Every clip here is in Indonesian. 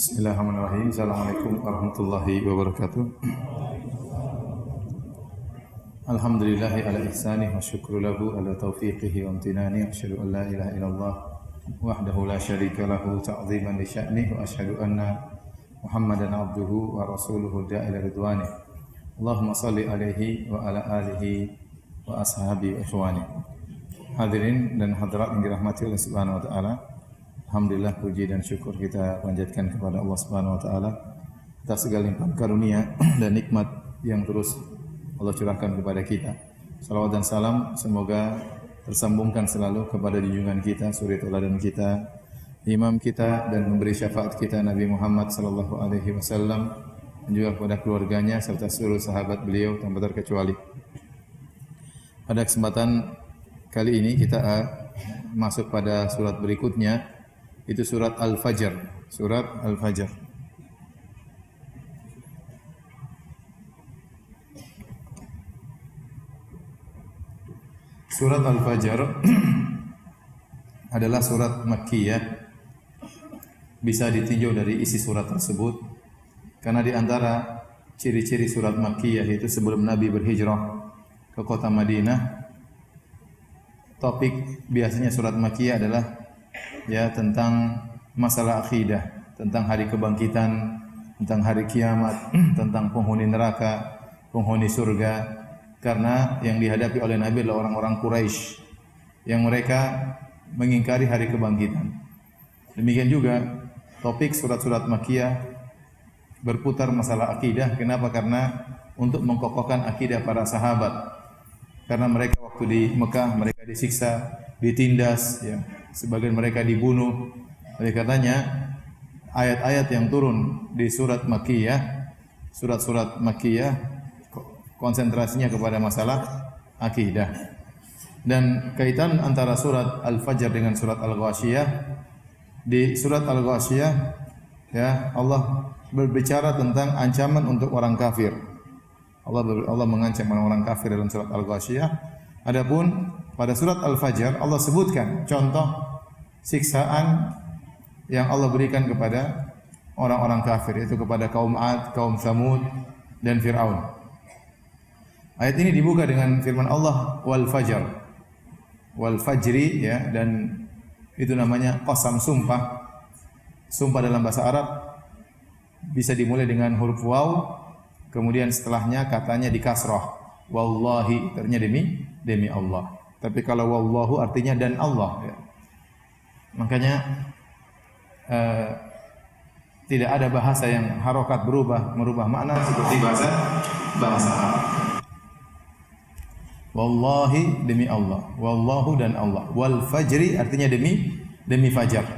Bismillahirrahmanirrahim. Assalamualaikum warahmatullahi wabarakatuh. Alhamdulillahi ala ihsanih wa syukru lahu ala taufiqihi wa amtinani. Asyhadu an la ilaha illallah wahdahu la syarika lahu ta'ziman li sya'nih wa asyhadu anna Muhammadan abduhu wa rasuluhu da'ila ridwanih. Allahumma salli alaihi wa ala alihi wa ashabi wa ikhwani. Hadirin dan hadirat yang dirahmati oleh Subhanahu wa taala. Alhamdulillah, puji dan syukur kita panjatkan kepada Allah Subhanahu wa taala atas segala limpahan karunia dan nikmat yang terus Allah curahkan kepada kita. Salawat dan salam semoga tersambungkan selalu kepada junjungan kita, suri tauladan kita, imam kita dan memberi syafaat kita Nabi Muhammad sallallahu alaihi wasallam dan juga kepada keluarganya serta seluruh sahabat beliau tanpa terkecuali. Pada kesempatan kali ini kita masuk pada surat berikutnya. Itu surat Al-Fajr, surat Al-Fajr. Surat Al-Fajr adalah surat Makkiyah. Bisa ditinjau dari isi surat tersebut karena di antara ciri-ciri surat Makkiyah itu sebelum Nabi berhijrah ke kota Madinah, topik biasanya surat Makkiyah adalah tentang masalah akidah, tentang hari kebangkitan, tentang hari kiamat, tentang penghuni neraka, penghuni surga. Karena yang dihadapi oleh Nabi adalah orang-orang Quraisy yang mereka mengingkari hari kebangkitan. Demikian juga topik surat-surat Makkiyah berputar masalah akidah. Kenapa? Karena untuk mengkokohkan akidah para sahabat. Karena mereka waktu di Mekah mereka disiksa, ditindas, sebagian mereka dibunuh. Oleh karenanya ayat-ayat yang turun di surat Makkiyah, surat-surat Makkiyah konsentrasinya kepada masalah akidah. Dan kaitan antara surat Al-Fajr dengan surat Al-Ghasyiyah, di surat Al-Ghasyiyah Allah berbicara tentang ancaman untuk orang kafir. Allah mengancam orang kafir dalam surat Al-Ghasyiyah. Adapun pada surat Al-Fajr Allah sebutkan contoh siksaan yang Allah berikan kepada orang-orang kafir, yaitu kepada kaum Ad, kaum Tsamud dan Fir'aun. Ayat ini dibuka dengan firman Allah wal fajr. Wal fajri dan itu namanya qasam, sumpah. Sumpah dalam bahasa Arab bisa dimulai dengan huruf waw, kemudian setelahnya katanya di kasrah. Wallahi, artinya demi Allah. Tapi kalau wallahu artinya dan Allah. Makanya tidak ada bahasa yang harokat merubah makna seperti bahasa Arab. Wallahi, demi Allah. Wallahu, dan Allah. Wal fajri artinya demi fajar.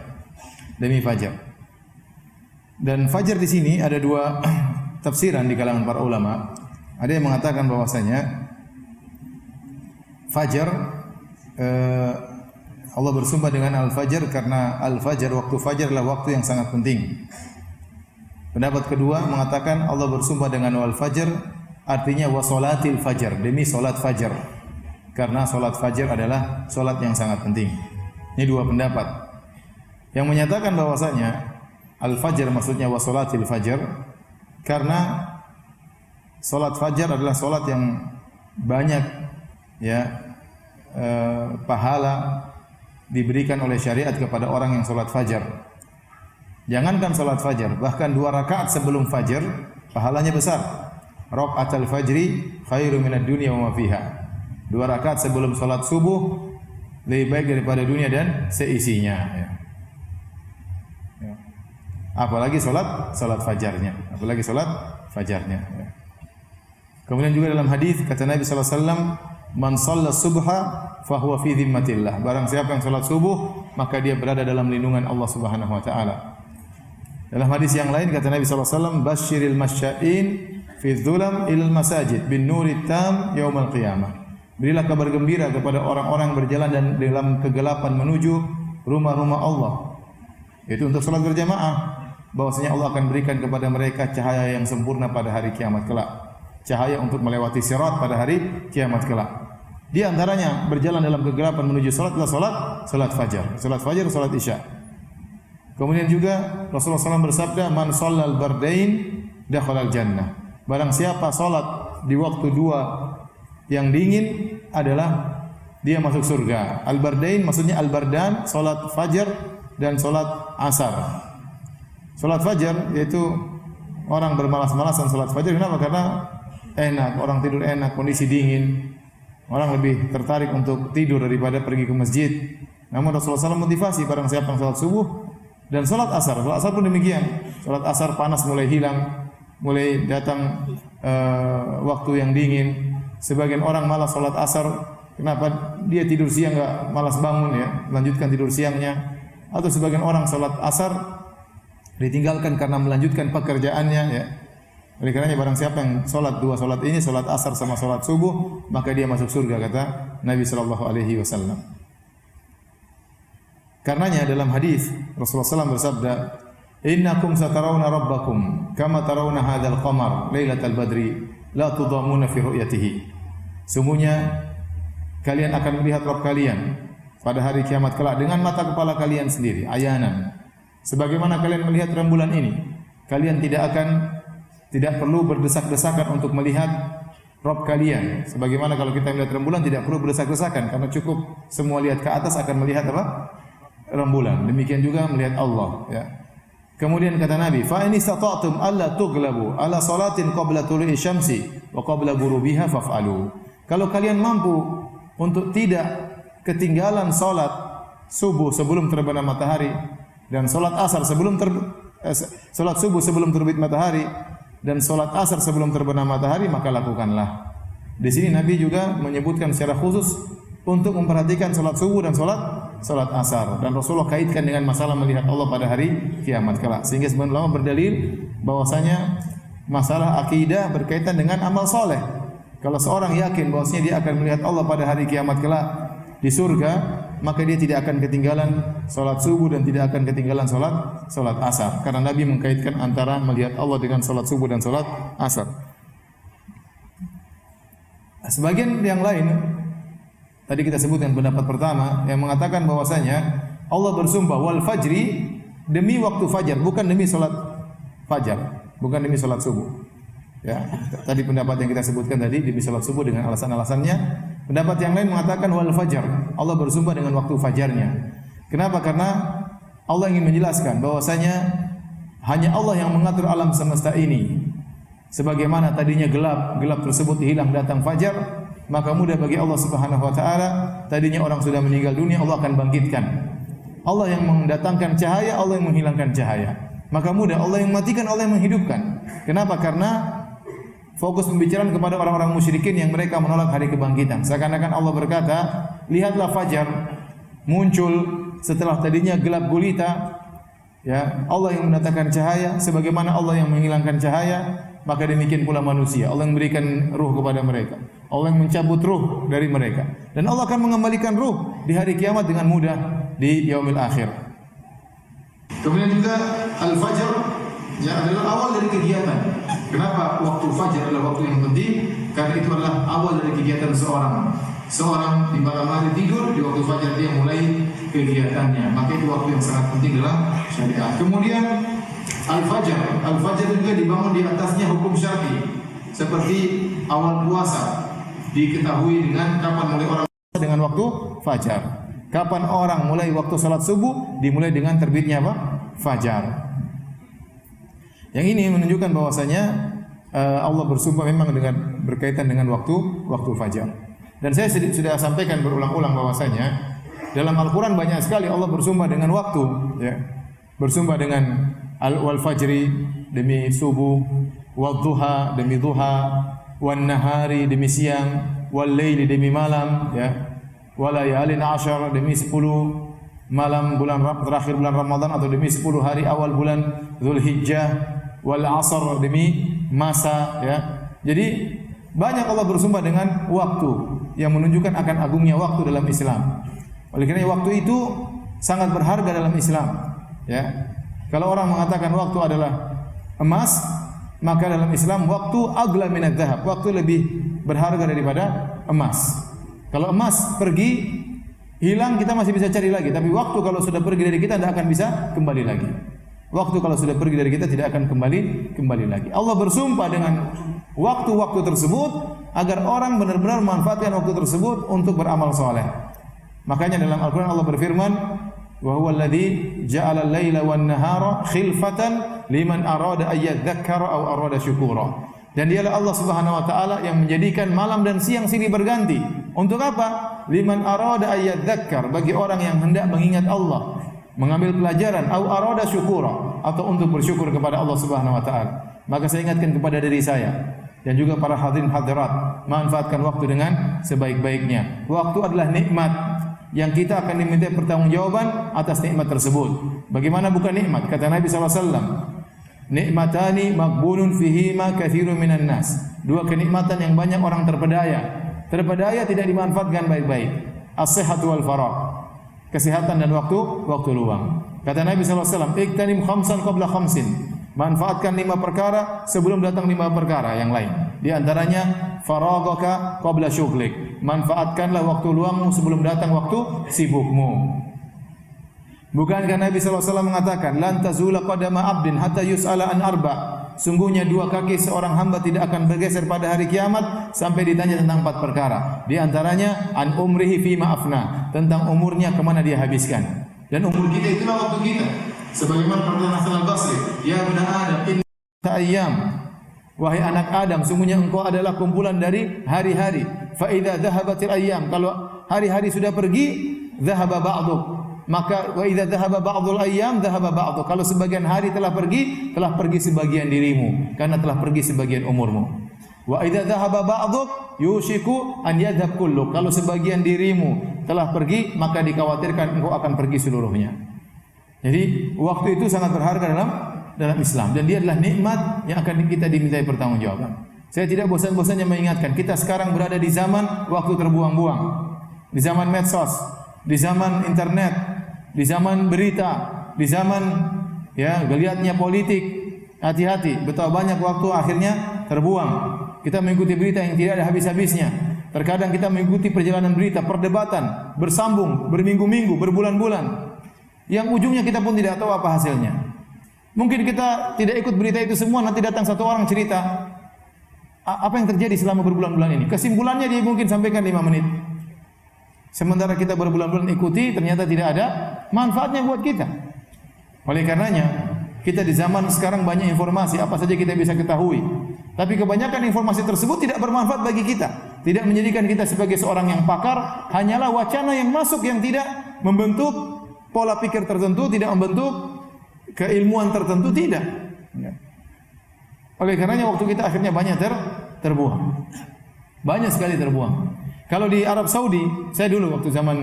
Demi fajar. Dan fajar di sini ada dua tafsiran di kalangan para ulama. Ada yang mengatakan bahwasanya fajar Allah bersumpah dengan al-fajr karena al-fajr, waktu fajar adalah waktu yang sangat penting. Pendapat kedua mengatakan Allah bersumpah dengan wal-fajr artinya wasolatil fajar, demi solat fajar. Karena solat fajar adalah solat yang sangat penting. Ini dua pendapat. Yang menyatakan bahwasanya al-fajr maksudnya wasolatil fajar karena solat fajar adalah solat yang banyak pahala diberikan oleh syariat kepada orang yang solat fajar. Jangankan solat fajar, bahkan 2 rakaat sebelum fajar pahalanya besar. Rakaatul fajri khairu minad dunya wa ma fiha. 2 rakaat sebelum solat subuh lebih baik daripada dunia dan seisinya. Apalagi solat fajarnya. Kemudian juga dalam hadis kata Nabi sallallahu alaihi wasallam, man shalla subha fahuwa fi dhimmatillah. Barang siapa yang salat subuh maka dia berada dalam lindungan Allah Subhanahu wa taala. Dalam hadis yang lain kata Nabi sallallahu alaihi wasallam, basyiril masya'in fi dhulam ilal masajid bin nurit tam yaumal qiyamah. Berilah kabar gembira kepada orang-orang berjalan dan dalam kegelapan menuju rumah-rumah Allah. Itu untuk salat berjamaah. Bahwasanya Allah akan berikan kepada mereka cahaya yang sempurna pada hari kiamat kelak. Cahaya untuk melewati sirat pada hari kiamat kelak. Di antaranya berjalan dalam kegelapan menuju salat adalah salat fajar, salat isya. Kemudian juga Rasulullah SAW bersabda, "Man shallal bardain dakhalal jannah." Barang siapa salat di waktu dua yang dingin adalah dia masuk surga. Al-bardain maksudnya al-bardan, salat fajar dan salat asar. Salat fajar yaitu orang bermalas-malasan salat fajar. Kenapa? Karena enak, orang tidur enak, kondisi dingin. Orang lebih tertarik untuk tidur daripada pergi ke masjid. Namun Rasulullah SAW motivasi barang siapa yang salat subuh dan salat asar. Salat asar pun demikian. Salat asar panas mulai hilang, mulai datang waktu yang dingin. Sebagian orang malas salat asar. Kenapa? Dia tidur siang enggak malas bangun ya, melanjutkan tidur siangnya. Atau sebagian orang salat asar ditinggalkan karena melanjutkan pekerjaannya ya. Oleh karenanya barang siapa yang salat dua salat ini, salat asar sama salat subuh, maka dia masuk surga kata Nabi sallallahu alaihi wasallam. Karenanya dalam hadis Rasulullah SAW bersabda, "Innakum satarawna rabbakum kama tarawna hadzal qamar lailatal badri la tudamuna fi ru'yatihi." Sungguhnya kalian akan melihat Rabb kalian pada hari kiamat kelak dengan mata kepala kalian sendiri, ayanan. Sebagaimana kalian melihat rembulan ini, kalian tidak perlu berdesak-desakan untuk melihat Rabb kalian. Sebagaimana kalau kita melihat rembulan tidak perlu berdesak-desakan karena cukup semua lihat ke atas akan melihat apa? Rembulan. Demikian juga melihat Allah, ya. Kemudian kata Nabi, "Fa in istata'tum alla tughlabu ala salatin qabla tulu'i syamsi wa qabla ghurubiha faf'alu." Kalau kalian mampu untuk tidak ketinggalan salat subuh sebelum terbenam matahari dan salat asar sebelum salat subuh sebelum terbit matahari dan salat asar sebelum terbenam matahari, maka lakukanlah. Di sini Nabi juga menyebutkan secara khusus untuk memperhatikan salat subuh dan salat asar, dan Rasulullah kaitkan dengan masalah melihat Allah pada hari kiamat kelak. Sehingga sebagian ulama berdalil bahwasanya masalah akidah berkaitan dengan amal soleh. Kalau seorang yakin bahwasanya dia akan melihat Allah pada hari kiamat kelak di surga, maka dia tidak akan ketinggalan salat subuh dan tidak akan ketinggalan salat asar. Karena Nabi mengkaitkan antara melihat Allah dengan salat subuh dan salat asar. Sebagian yang lain, tadi kita sebutkan pendapat pertama yang mengatakan bahwasanya Allah bersumpah wal fajri, demi waktu fajar, bukan demi salat fajar, bukan demi salat subuh. Ya, tadi pendapat yang kita sebutkan tadi demi salat subuh dengan alasan-alasannya. Pendapat yang lain mengatakan wal fajar, Allah bersumpah dengan waktu fajarnya. Kenapa? Karena Allah ingin menjelaskan bahwasanya hanya Allah yang mengatur alam semesta ini. Sebagaimana tadinya gelap tersebut hilang datang fajar, maka mudah bagi Allah Subhanahu wa taala. Tadinya orang sudah meninggal dunia, Allah akan bangkitkan. Allah yang mendatangkan cahaya, Allah yang menghilangkan cahaya. Maka mudah, Allah yang mematikan, Allah yang menghidupkan. Kenapa? Karena fokus pembicaraan kepada orang-orang musyrikin yang mereka menolak hari kebangkitan. Seakan-akan Allah berkata, lihatlah fajar muncul setelah tadinya gelap gulita. Ya, Allah yang mendatangkan cahaya, sebagaimana Allah yang menghilangkan cahaya, maka demikian pula manusia. Allah yang memberikan ruh kepada mereka. Allah yang mencabut ruh dari mereka. Dan Allah akan mengembalikan ruh di hari kiamat dengan mudah di yaumil akhir. Kemudian juga al-fajr yang adalah awal dari kegiatan. Kenapa waktu fajar adalah waktu yang penting? Karena itu adalah awal dari kegiatan seorang. Seorang di malam hari tidur, di waktu fajar dia mulai kegiatannya. Maka itu waktu yang sangat penting dalam syariat. Kemudian Al-Fajr juga dibangun di atasnya hukum syar'i. Seperti awal puasa diketahui dengan kapan mulai orang dengan waktu fajar. Kapan orang mulai waktu salat subuh dimulai dengan terbitnya apa? Fajar. Yang ini menunjukkan bahwasanya Allah bersumpah memang dengan berkaitan dengan waktu fajar. Dan saya sudah sampaikan berulang-ulang bahwasanya dalam Al-Qur'an banyak sekali Allah bersumpah dengan waktu, ya. Bersumpah dengan wal fajri demi subuh, wal duha demi duha, wan nahari demi siang, wal laili demi malam, ya. Walayalin ashar demi 10 malam bulan terakhir bulan Ramadan atau demi 10 hari awal bulan Zulhijjah, wal asr demi masa, ya. Jadi banyak Allah bersumpah dengan waktu yang menunjukkan akan agungnya waktu dalam Islam. Oleh karena waktu itu sangat berharga dalam Islam, ya. Kalau orang mengatakan waktu adalah emas, maka dalam Islam waktu agla minadz dzahab, waktu lebih berharga daripada emas. Kalau emas pergi hilang kita masih bisa cari lagi, tapi waktu kalau sudah pergi dari kita tidak akan bisa kembali lagi. Waktu kalau sudah pergi dari kita tidak akan kembali lagi. Allah bersumpah dengan waktu-waktu tersebut agar orang benar-benar memanfaatkan waktu tersebut untuk beramal saleh. Makanya dalam Al-Qur'an Allah berfirman, "Wa huwal ladzi ja'ala al-laila wan-nahara khilfatan liman arada ay yadhakkara aw arada syukura." Dan dialah Allah Subhanahu wa taala yang menjadikan malam dan siang silih berganti. Untuk apa? Liman arada ay yadhakkar, bagi orang yang hendak mengingat Allah, mengambil pelajaran, aw arada syukura, atau untuk bersyukur kepada Allah Subhanahu wa taala. Maka saya ingatkan kepada diri saya dan juga para hadirin hadirat, manfaatkan waktu dengan sebaik-baiknya. Waktu adalah nikmat yang kita akan diminta pertanggungjawaban atas nikmat tersebut. Bagaimana bukan nikmat? Kata Nabi SAW, nikmatani maqbulun fihima katsirun minan nas. Dua kenikmatan yang banyak orang terpedaya. Terpedaya tidak dimanfaatkan baik-baik. As-sihhatu wal faragh. Kesehatan dan waktu luang. Kata Nabi SAW, iktanim khamsan qabla khamsin. Manfaatkan 5 perkara sebelum datang 5 perkara yang lain. Di antaranya faragaka qabla syughlik. Manfaatkanlah waktu luangmu sebelum datang waktu sibukmu. Bukankah Nabi SAW mengatakan, lan tazula qadama abdin hatta yus'ala an arba. Sungguhnya 2 kaki seorang hamba tidak akan bergeser pada hari kiamat sampai ditanya tentang 4 perkara. Di antaranya an umrihi fima afna, tentang umurnya kemana dia habiskan. Dan umur kita itulah waktu kita. Sebagaimana perkataan Hasan al-Basri, ya bani Adam, inna ayyam. Wahai anak Adam, sungguhnya engkau adalah kumpulan dari hari-hari. Fa idza dhahabatil ayyam, kalau hari-hari sudah pergi, dhahaba ba'duk. Maka wa idza dhahaba ba'dul ayyam dhahaba ba'duk. Kalau sebagian hari telah pergi sebagian dirimu, karena telah pergi sebagian umurmu. Wa idza dhahaba ba'duk yushiku an yadhhab kulluk. Kalau sebagian dirimu telah pergi, maka dikhawatirkan engkau akan pergi seluruhnya. Jadi waktu itu sangat berharga dalam Islam, dan dia adalah nikmat yang akan kita dimintai pertanggungjawaban. Saya tidak bosan-bosannya mengingatkan, kita sekarang berada di zaman waktu terbuang-buang, di zaman medsos, di zaman internet, di zaman berita, di zaman geliatnya politik. Hati-hati, betapa banyak waktu akhirnya terbuang. Kita mengikuti berita yang tidak ada habis-habisnya. Terkadang kita mengikuti perjalanan berita, perdebatan, bersambung, berminggu-minggu, berbulan-bulan, yang ujungnya kita pun tidak tahu apa hasilnya. Mungkin kita tidak ikut berita itu semua, nanti datang satu orang cerita apa yang terjadi selama berbulan-bulan ini. Kesimpulannya dia mungkin sampaikan 5 menit. Sementara kita berbulan-bulan ikuti, ternyata tidak ada manfaatnya buat kita. Oleh karenanya, kita di zaman sekarang banyak informasi, apa saja kita bisa ketahui. Tapi kebanyakan informasi tersebut tidak bermanfaat bagi kita. Tidak menjadikan kita sebagai seorang yang pakar, hanyalah wacana yang masuk yang tidak membentuk pola pikir tertentu, tidak membentuk keilmuan tertentu, tidak. Oleh karenanya waktu kita akhirnya banyak terbuang. Banyak sekali terbuang. Kalau di Arab Saudi, saya dulu waktu zaman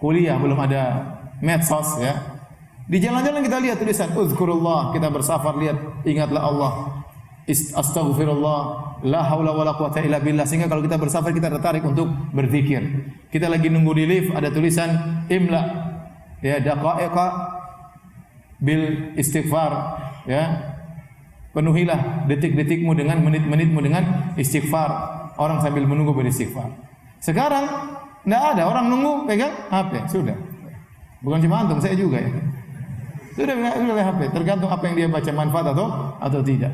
kuliah belum ada medsos ya. Di jalan-jalan kita lihat tulisan uzkurullah, kita bersafar lihat ingatlah Allah. Astaghfirullah, la haula wala quwata illa billah. Sehingga kalau kita bersafar kita tertarik untuk berzikir. Kita lagi nunggu di lift ada tulisan imla ya daqaiqa bil istighfar ya. Penuhilah detik-detikmu dengan menit-menitmu dengan istighfar. Orang sambil menunggu beristighfar. Sekarang enggak ada, orang nunggu pegang HP, sudah. Bukan cuma antum, saya juga ya. Sudah HP, tergantung apa yang dia baca manfaat atau tidak.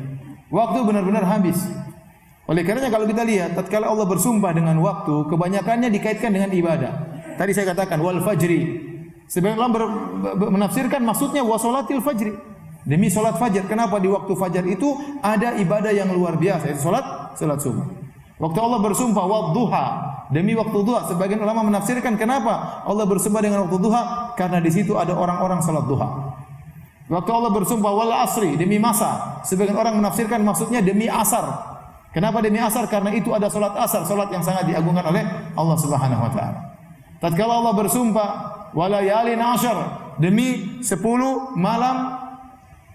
Waktu benar-benar habis. Oleh karenanya kalau kita lihat, tatkala Allah bersumpah dengan waktu, kebanyakannya dikaitkan dengan ibadah. Tadi saya katakan wal fajri. Sebagian ulama menafsirkan maksudnya wasolatil fajri. Demi salat fajar. Kenapa di waktu fajar itu ada ibadah yang luar biasa, yaitu salat subuh. Waktu Allah bersumpah wadduha, demi waktu duha. Sebagian ulama menafsirkan kenapa Allah bersumpah dengan waktu duha, karena di situ ada orang-orang salat duha. Waktu Allah bersumpah wal asri, demi masa. Sebagian orang menafsirkan maksudnya demi asar. Kenapa demi asar? Karena itu ada salat asar, salat yang sangat diagungkan oleh Allah Subhanahu wa taala. Tatkala Allah bersumpah walayalin ashar, demi 10 malam.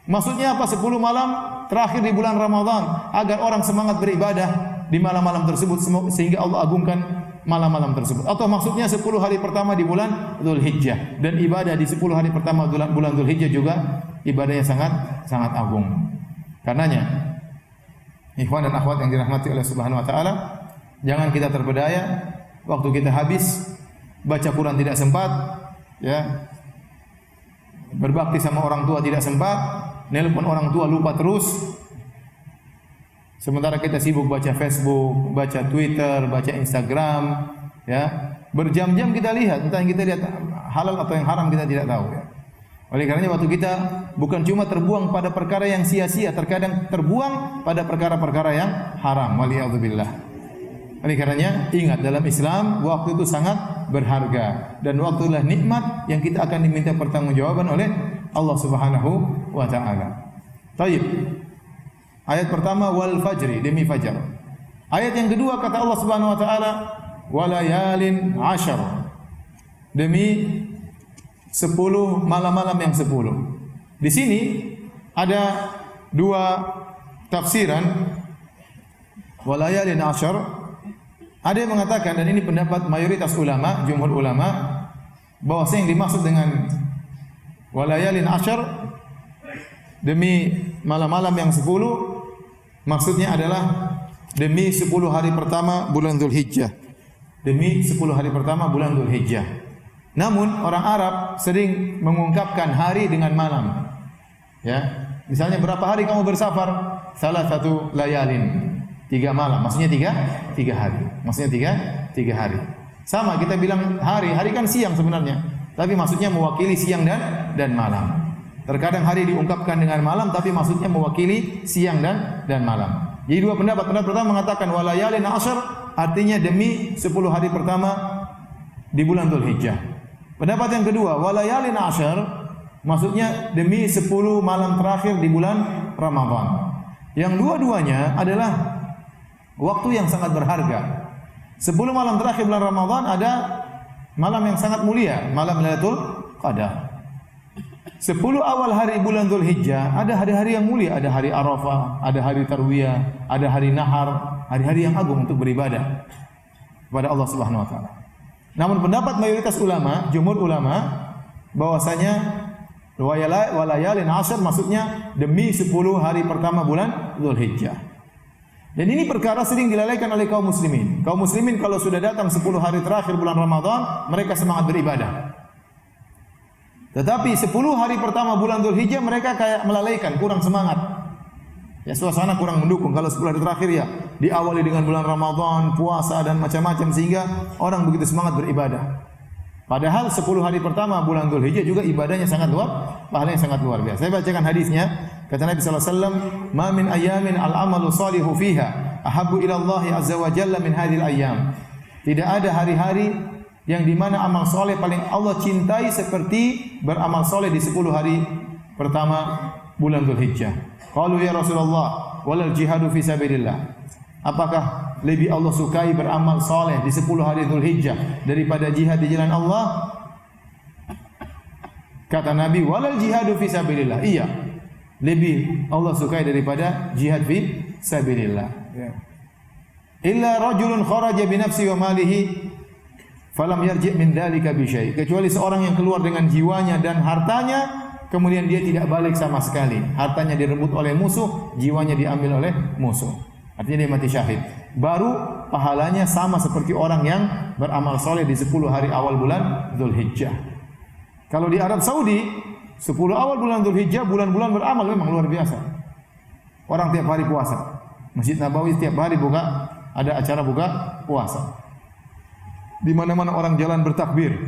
Maksudnya apa? 10 malam terakhir di bulan Ramadan, agar orang semangat beribadah di malam-malam tersebut sehingga Allah agungkan malam-malam tersebut. Atau maksudnya 10 hari pertama di bulan Dzulhijjah, dan ibadah di 10 hari pertama bulan Dzulhijjah juga ibadahnya sangat agung. Karenanya ikhwan dan akhwat yang dirahmati oleh Subhanahu wa taala, jangan kita terpedaya, waktu kita habis baca Quran tidak sempat, ya. Berbakti sama orang tua tidak sempat, nelpon orang tua lupa terus. Sementara kita sibuk baca Facebook, baca Twitter, baca Instagram, ya. Berjam-jam kita lihat, entah yang kita lihat halal atau yang haram kita tidak tahu, ya. Oleh karenanya waktu kita bukan cuma terbuang pada perkara yang sia-sia, terkadang terbuang pada perkara-perkara yang haram. Waliyadzubillah. Oleh karenanya ingat, dalam Islam waktu itu sangat berharga dan waktu adalah nikmat yang kita akan diminta pertanggungjawaban oleh Allah Subhanahu wa taala. Baik. Ayat pertama wal fajri, demi fajar. Ayat yang kedua kata Allah Subhanahu wa taala walayalin ashar, demi 10 malam-malam yang 10. Di sini ada dua tafsiran walayalin ashar. Ada yang mengatakan, dan ini pendapat mayoritas ulama, jumhur ulama, bahwa yang dimaksud dengan walayalin ashar, demi malam-malam yang 10, maksudnya adalah demi 10 hari pertama bulan Dzulhijjah. Demi 10 hari pertama bulan Dzulhijjah. Namun orang Arab sering mengungkapkan hari dengan malam. Ya, misalnya berapa hari kamu bersafar? Salah satu layalin, 3 malam. Maksudnya 3 hari. Maksudnya 3 hari. Sama kita bilang hari kan siang sebenarnya, tapi maksudnya mewakili siang dan malam. Terkadang hari diungkapkan dengan malam, tapi maksudnya mewakili siang dan malam. Jadi dua pendapat. Pendapat pertama mengatakan walayalin ashar, artinya demi 10 hari pertama di bulan Dzulhijjah. Pendapat yang kedua, walayalin ashar, maksudnya demi 10 malam terakhir di bulan Ramadan. Yang dua-duanya adalah waktu yang sangat berharga. 10 malam terakhir bulan Ramadan ada malam yang sangat mulia, malam Lailatul Qadar. 10 awal hari bulan Dzulhijjah ada hari-hari yang mulia, ada hari Arafah, ada hari Tarwiyah, ada hari Nahar, hari-hari yang agung untuk beribadah kepada Allah Subhanahu wa taala. Namun pendapat mayoritas ulama, jumhur ulama, bahwasanya walayalin ashar maksudnya demi 10 hari pertama bulan Dzulhijjah. Dan ini perkara sering dilalaikan oleh kaum muslimin. Kaum muslimin kalau sudah datang 10 hari terakhir bulan Ramadan, mereka semangat beribadah. Tetapi 10 hari pertama bulan Dzulhijjah mereka kayak melalaikan, kurang semangat. Ya, suasana kurang mendukung. Kalau 10 hari terakhir ya diawali dengan bulan Ramadan, puasa dan macam-macam sehingga orang begitu semangat beribadah. Padahal 10 hari pertama bulan Dzulhijjah juga ibadahnya sangat pahalanya sangat luar biasa. Saya bacakan hadisnya. Kata Nabi sallallahu alaihi wasallam, "Ma min ayamin al-amalu salihu fiha ahabbu ila Allah azza wa jalla min hadhil ayyam." Tidak ada hari-hari yang di mana amal soleh paling Allah cintai seperti beramal soleh di 10 hari pertama bulan Dzulhijjah. Qalu ya Rasulullah, walal jihadu fi sabilillah. Apakah lebih Allah sukai beramal soleh di 10 hari Dzulhijjah daripada jihad di jalan Allah? Kata Nabi, walal jihadu fi sabilillah. Iya, lebih Allah sukai daripada jihad fi sabilillah. Ya. Illa rajulun kharaja bi nafsi wa malihi falam yarji' min dzalika bi syai'. Kecuali seorang yang keluar dengan jiwanya dan hartanya, kemudian dia tidak balik sama sekali. Hartanya direbut oleh musuh, jiwanya diambil oleh musuh. Artinya dia mati syahid. Baru pahalanya sama seperti orang yang beramal soleh di 10 hari awal bulan Dzulhijjah. Kalau di Arab Saudi, 10 awal bulan Dzulhijjah, bulan-bulan beramal memang luar biasa. Orang tiap hari puasa. Masjid Nabawi tiap hari buka, ada acara buka puasa. Di mana-mana orang jalan bertakbir,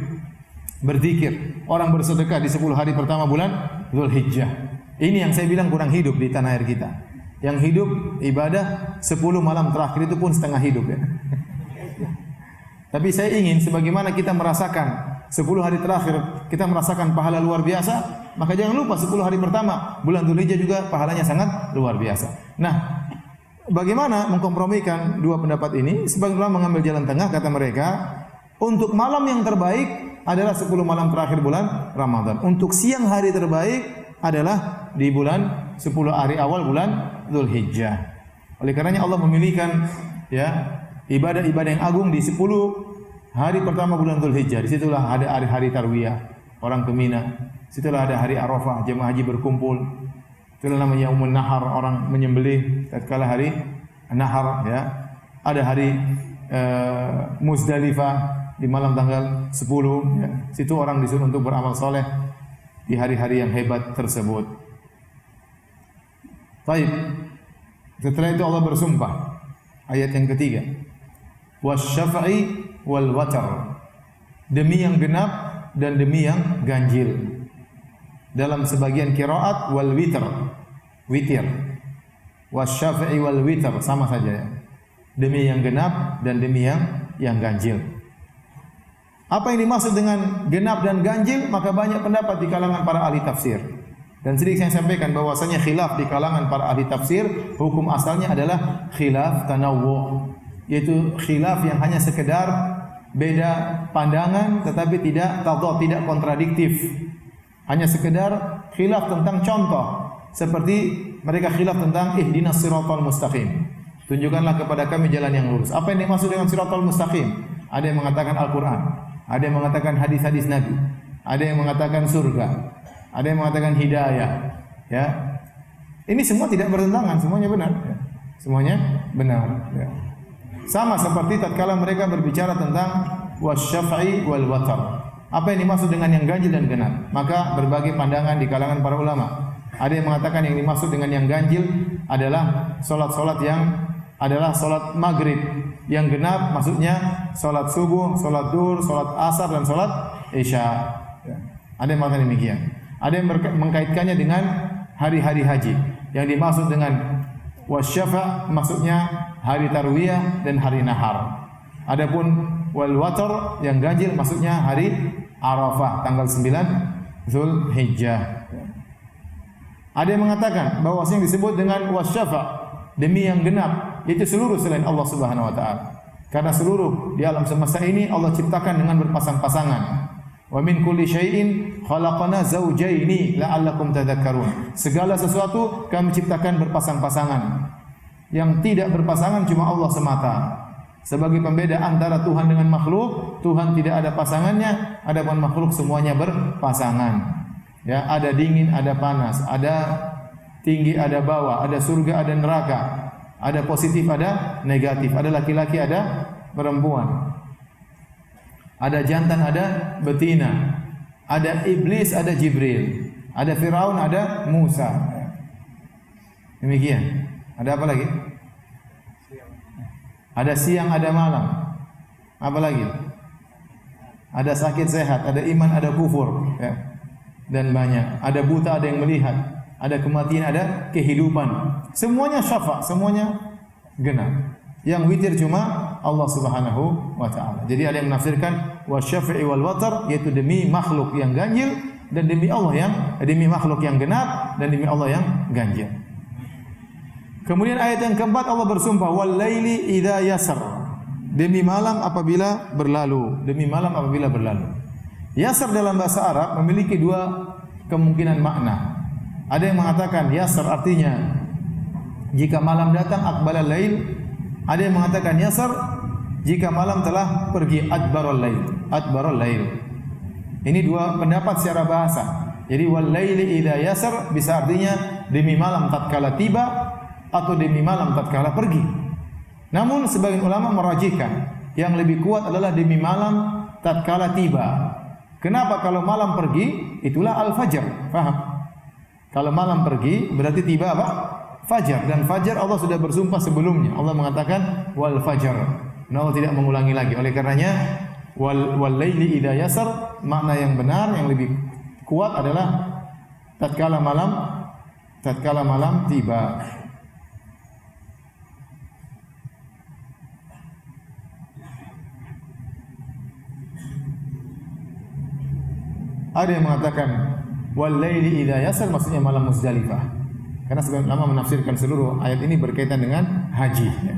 berzikir, orang bersedekah di 10 hari pertama bulan Dzulhijjah. Ini yang saya bilang kurang hidup di tanah air kita. Yang hidup ibadah 10 malam terakhir itu pun setengah hidup ya. Tapi saya ingin sebagaimana kita merasakan 10 hari terakhir kita merasakan pahala luar biasa, maka jangan lupa 10 hari pertama bulan Dzulhijjah juga pahalanya sangat luar biasa. Nah, bagaimana mengkompromikan dua pendapat ini? Sebagian ulama mengambil jalan tengah, kata mereka, untuk malam yang terbaik adalah 10 malam terakhir bulan Ramadan. Untuk siang hari terbaik adalah di bulan 10 hari awal bulan Dzulhijjah. Oleh karenanya Allah memilihkan ya ibadah-ibadah yang agung di 10 hari pertama bulan Dzulhijjah. Di situlah ada hari-hari tarwiyah, orang ke Mina. Situlah ada hari Arafah, jemaah haji berkumpul. Itulah namanya Yaumul Nahar, orang menyembelih tatkala hari Nahar ya. Ada hari Muzdalifah di malam tanggal 10, ya. Situ orang disuruh untuk beramal soleh di hari-hari yang hebat tersebut. Baik. Setelah itu Allah bersumpah. Ayat yang ketiga. Wasyafa'i wal watar. Demi yang genap dan demi yang ganjil. Dalam sebagian qiraat wal witr. Witir. Wasyafa'i wal witr sama saja ya. Demi yang genap dan demi yang ganjil. Apa yang dimaksud dengan genap dan ganjil? Maka banyak pendapat di kalangan para ahli tafsir. Dan sering saya sampaikan bahwasanya khilaf di kalangan para ahli tafsir, hukum asalnya adalah khilaf tanawwu, yaitu khilaf yang hanya sekedar beda pandangan tetapi tidak tadad, tidak kontradiktif. Hanya sekedar khilaf tentang contoh, seperti mereka khilaf tentang ihdinas siratal mustaqim. Tunjukkanlah kepada kami jalan yang lurus. Apa yang dimaksud dengan siratal mustaqim? Ada yang mengatakan Al-Qur'an, ada yang mengatakan hadis-hadis Nabi, ada yang mengatakan surga, ada yang mengatakan hidayah, ya. Ini semua tidak bertentangan, semuanya benar, ya. Semuanya benar, ya. Sama seperti tatkala mereka berbicara tentang wasyafa'i wal watar. Apa yang dimaksud dengan yang ganjil dan genap? Maka berbagai pandangan di kalangan para ulama. Ada yang mengatakan yang dimaksud dengan yang ganjil adalah salat-salat yang adalah salat maghrib. Yang genap maksudnya salat subuh, salat duhur, salat asar dan salat isya. Ya. Ada yang mengatakan demikian. Ada yang mengkaitkannya dengan hari-hari haji. Yang dimaksud dengan wasyafa' maksudnya hari tarwiyah dan hari nahar. Adapun wal watar yang ganjil maksudnya hari Arafah tanggal 9 Zulhijjah. Ada yang mengatakan bahwa yang disebut dengan wasyafa' demi yang genap yaitu seluruh selain Allah Subhanahu wa taala. Karena seluruh di alam semesta ini Allah ciptakan dengan berpasang-pasangan. Wa min kulli syai'in khalaqana zawjaini la'allakum tadhakkarun. Segala sesuatu kami ciptakan berpasang-pasangan. Yang tidak berpasangan cuma Allah semata. Sebagai pembeda antara Tuhan dengan makhluk, Tuhan tidak ada pasangannya, adapun makhluk semuanya berpasangan. Ya, ada dingin, ada panas, ada tinggi, ada bawah, ada surga, ada neraka, ada positif, ada negatif, ada laki-laki, ada perempuan. Ada jantan, ada betina. Ada iblis, ada Jibril. Ada Firaun, ada Musa. Demikian. Ada apa lagi? Ada siang, ada malam. Apa lagi? Ada sakit sehat, ada iman, ada kufur, ya. Dan banyak. Ada buta, ada yang melihat. Ada kematian, ada kehidupan. Semuanya syafa', semuanya genap. Yang witir cuma Allah Subhanahu wa taala. Jadi ada yang menafsirkan wasyafi'i wal watar yaitu demi makhluk yang ganjil dan demi makhluk yang genap dan demi Allah yang ganjil. Kemudian ayat yang keempat Allah bersumpah wal laili idza yasar. Demi malam apabila berlalu, demi malam apabila berlalu. Yasar dalam bahasa Arab memiliki dua kemungkinan makna. Ada yang mengatakan yasar artinya jika malam datang aqbalal lail. Ada yang mengatakan yasar jika malam telah pergi adbarul lail. Ini dua pendapat secara bahasa. Jadi wal laili idza yasar bisa artinya demi malam tatkala tiba atau demi malam tatkala pergi. Namun sebagian ulama merajihkan yang lebih kuat adalah demi malam tatkala tiba. Kenapa? Kalau malam pergi itulah al-fajr. Paham? Kalau malam pergi berarti tiba apa? Fajar, dan fajar Allah sudah bersumpah sebelumnya. Allah mengatakan wal fajar. Allah tidak mengulangi lagi. Oleh karenanya wal laili idza yasar makna yang benar yang lebih kuat adalah tatkala malam tiba. Ada yang mengatakan wal laili idza yasar maksudnya malam Muzdalifah. Karena sebagian ulama menafsirkan seluruh ayat ini berkaitan dengan haji, ya.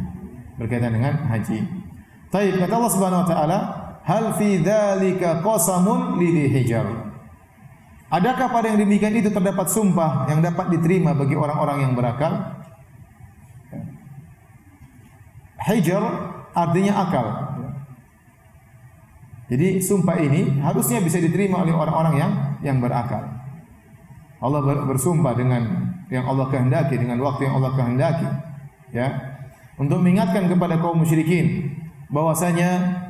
Berkaitan dengan haji. Taib, kata Allah Subhanahu wa taala, hal fi dzalika qasamun lidhi hijar. Adakah pada yang demikian itu terdapat sumpah yang dapat diterima bagi orang-orang yang berakal? Hijar artinya akal. Jadi sumpah ini harusnya bisa diterima oleh orang-orang yang berakal. Allah bersumpah dengan yang Allah kehendaki, dengan waktu yang Allah kehendaki, ya, untuk mengingatkan kepada kaum musyrikin bahwasanya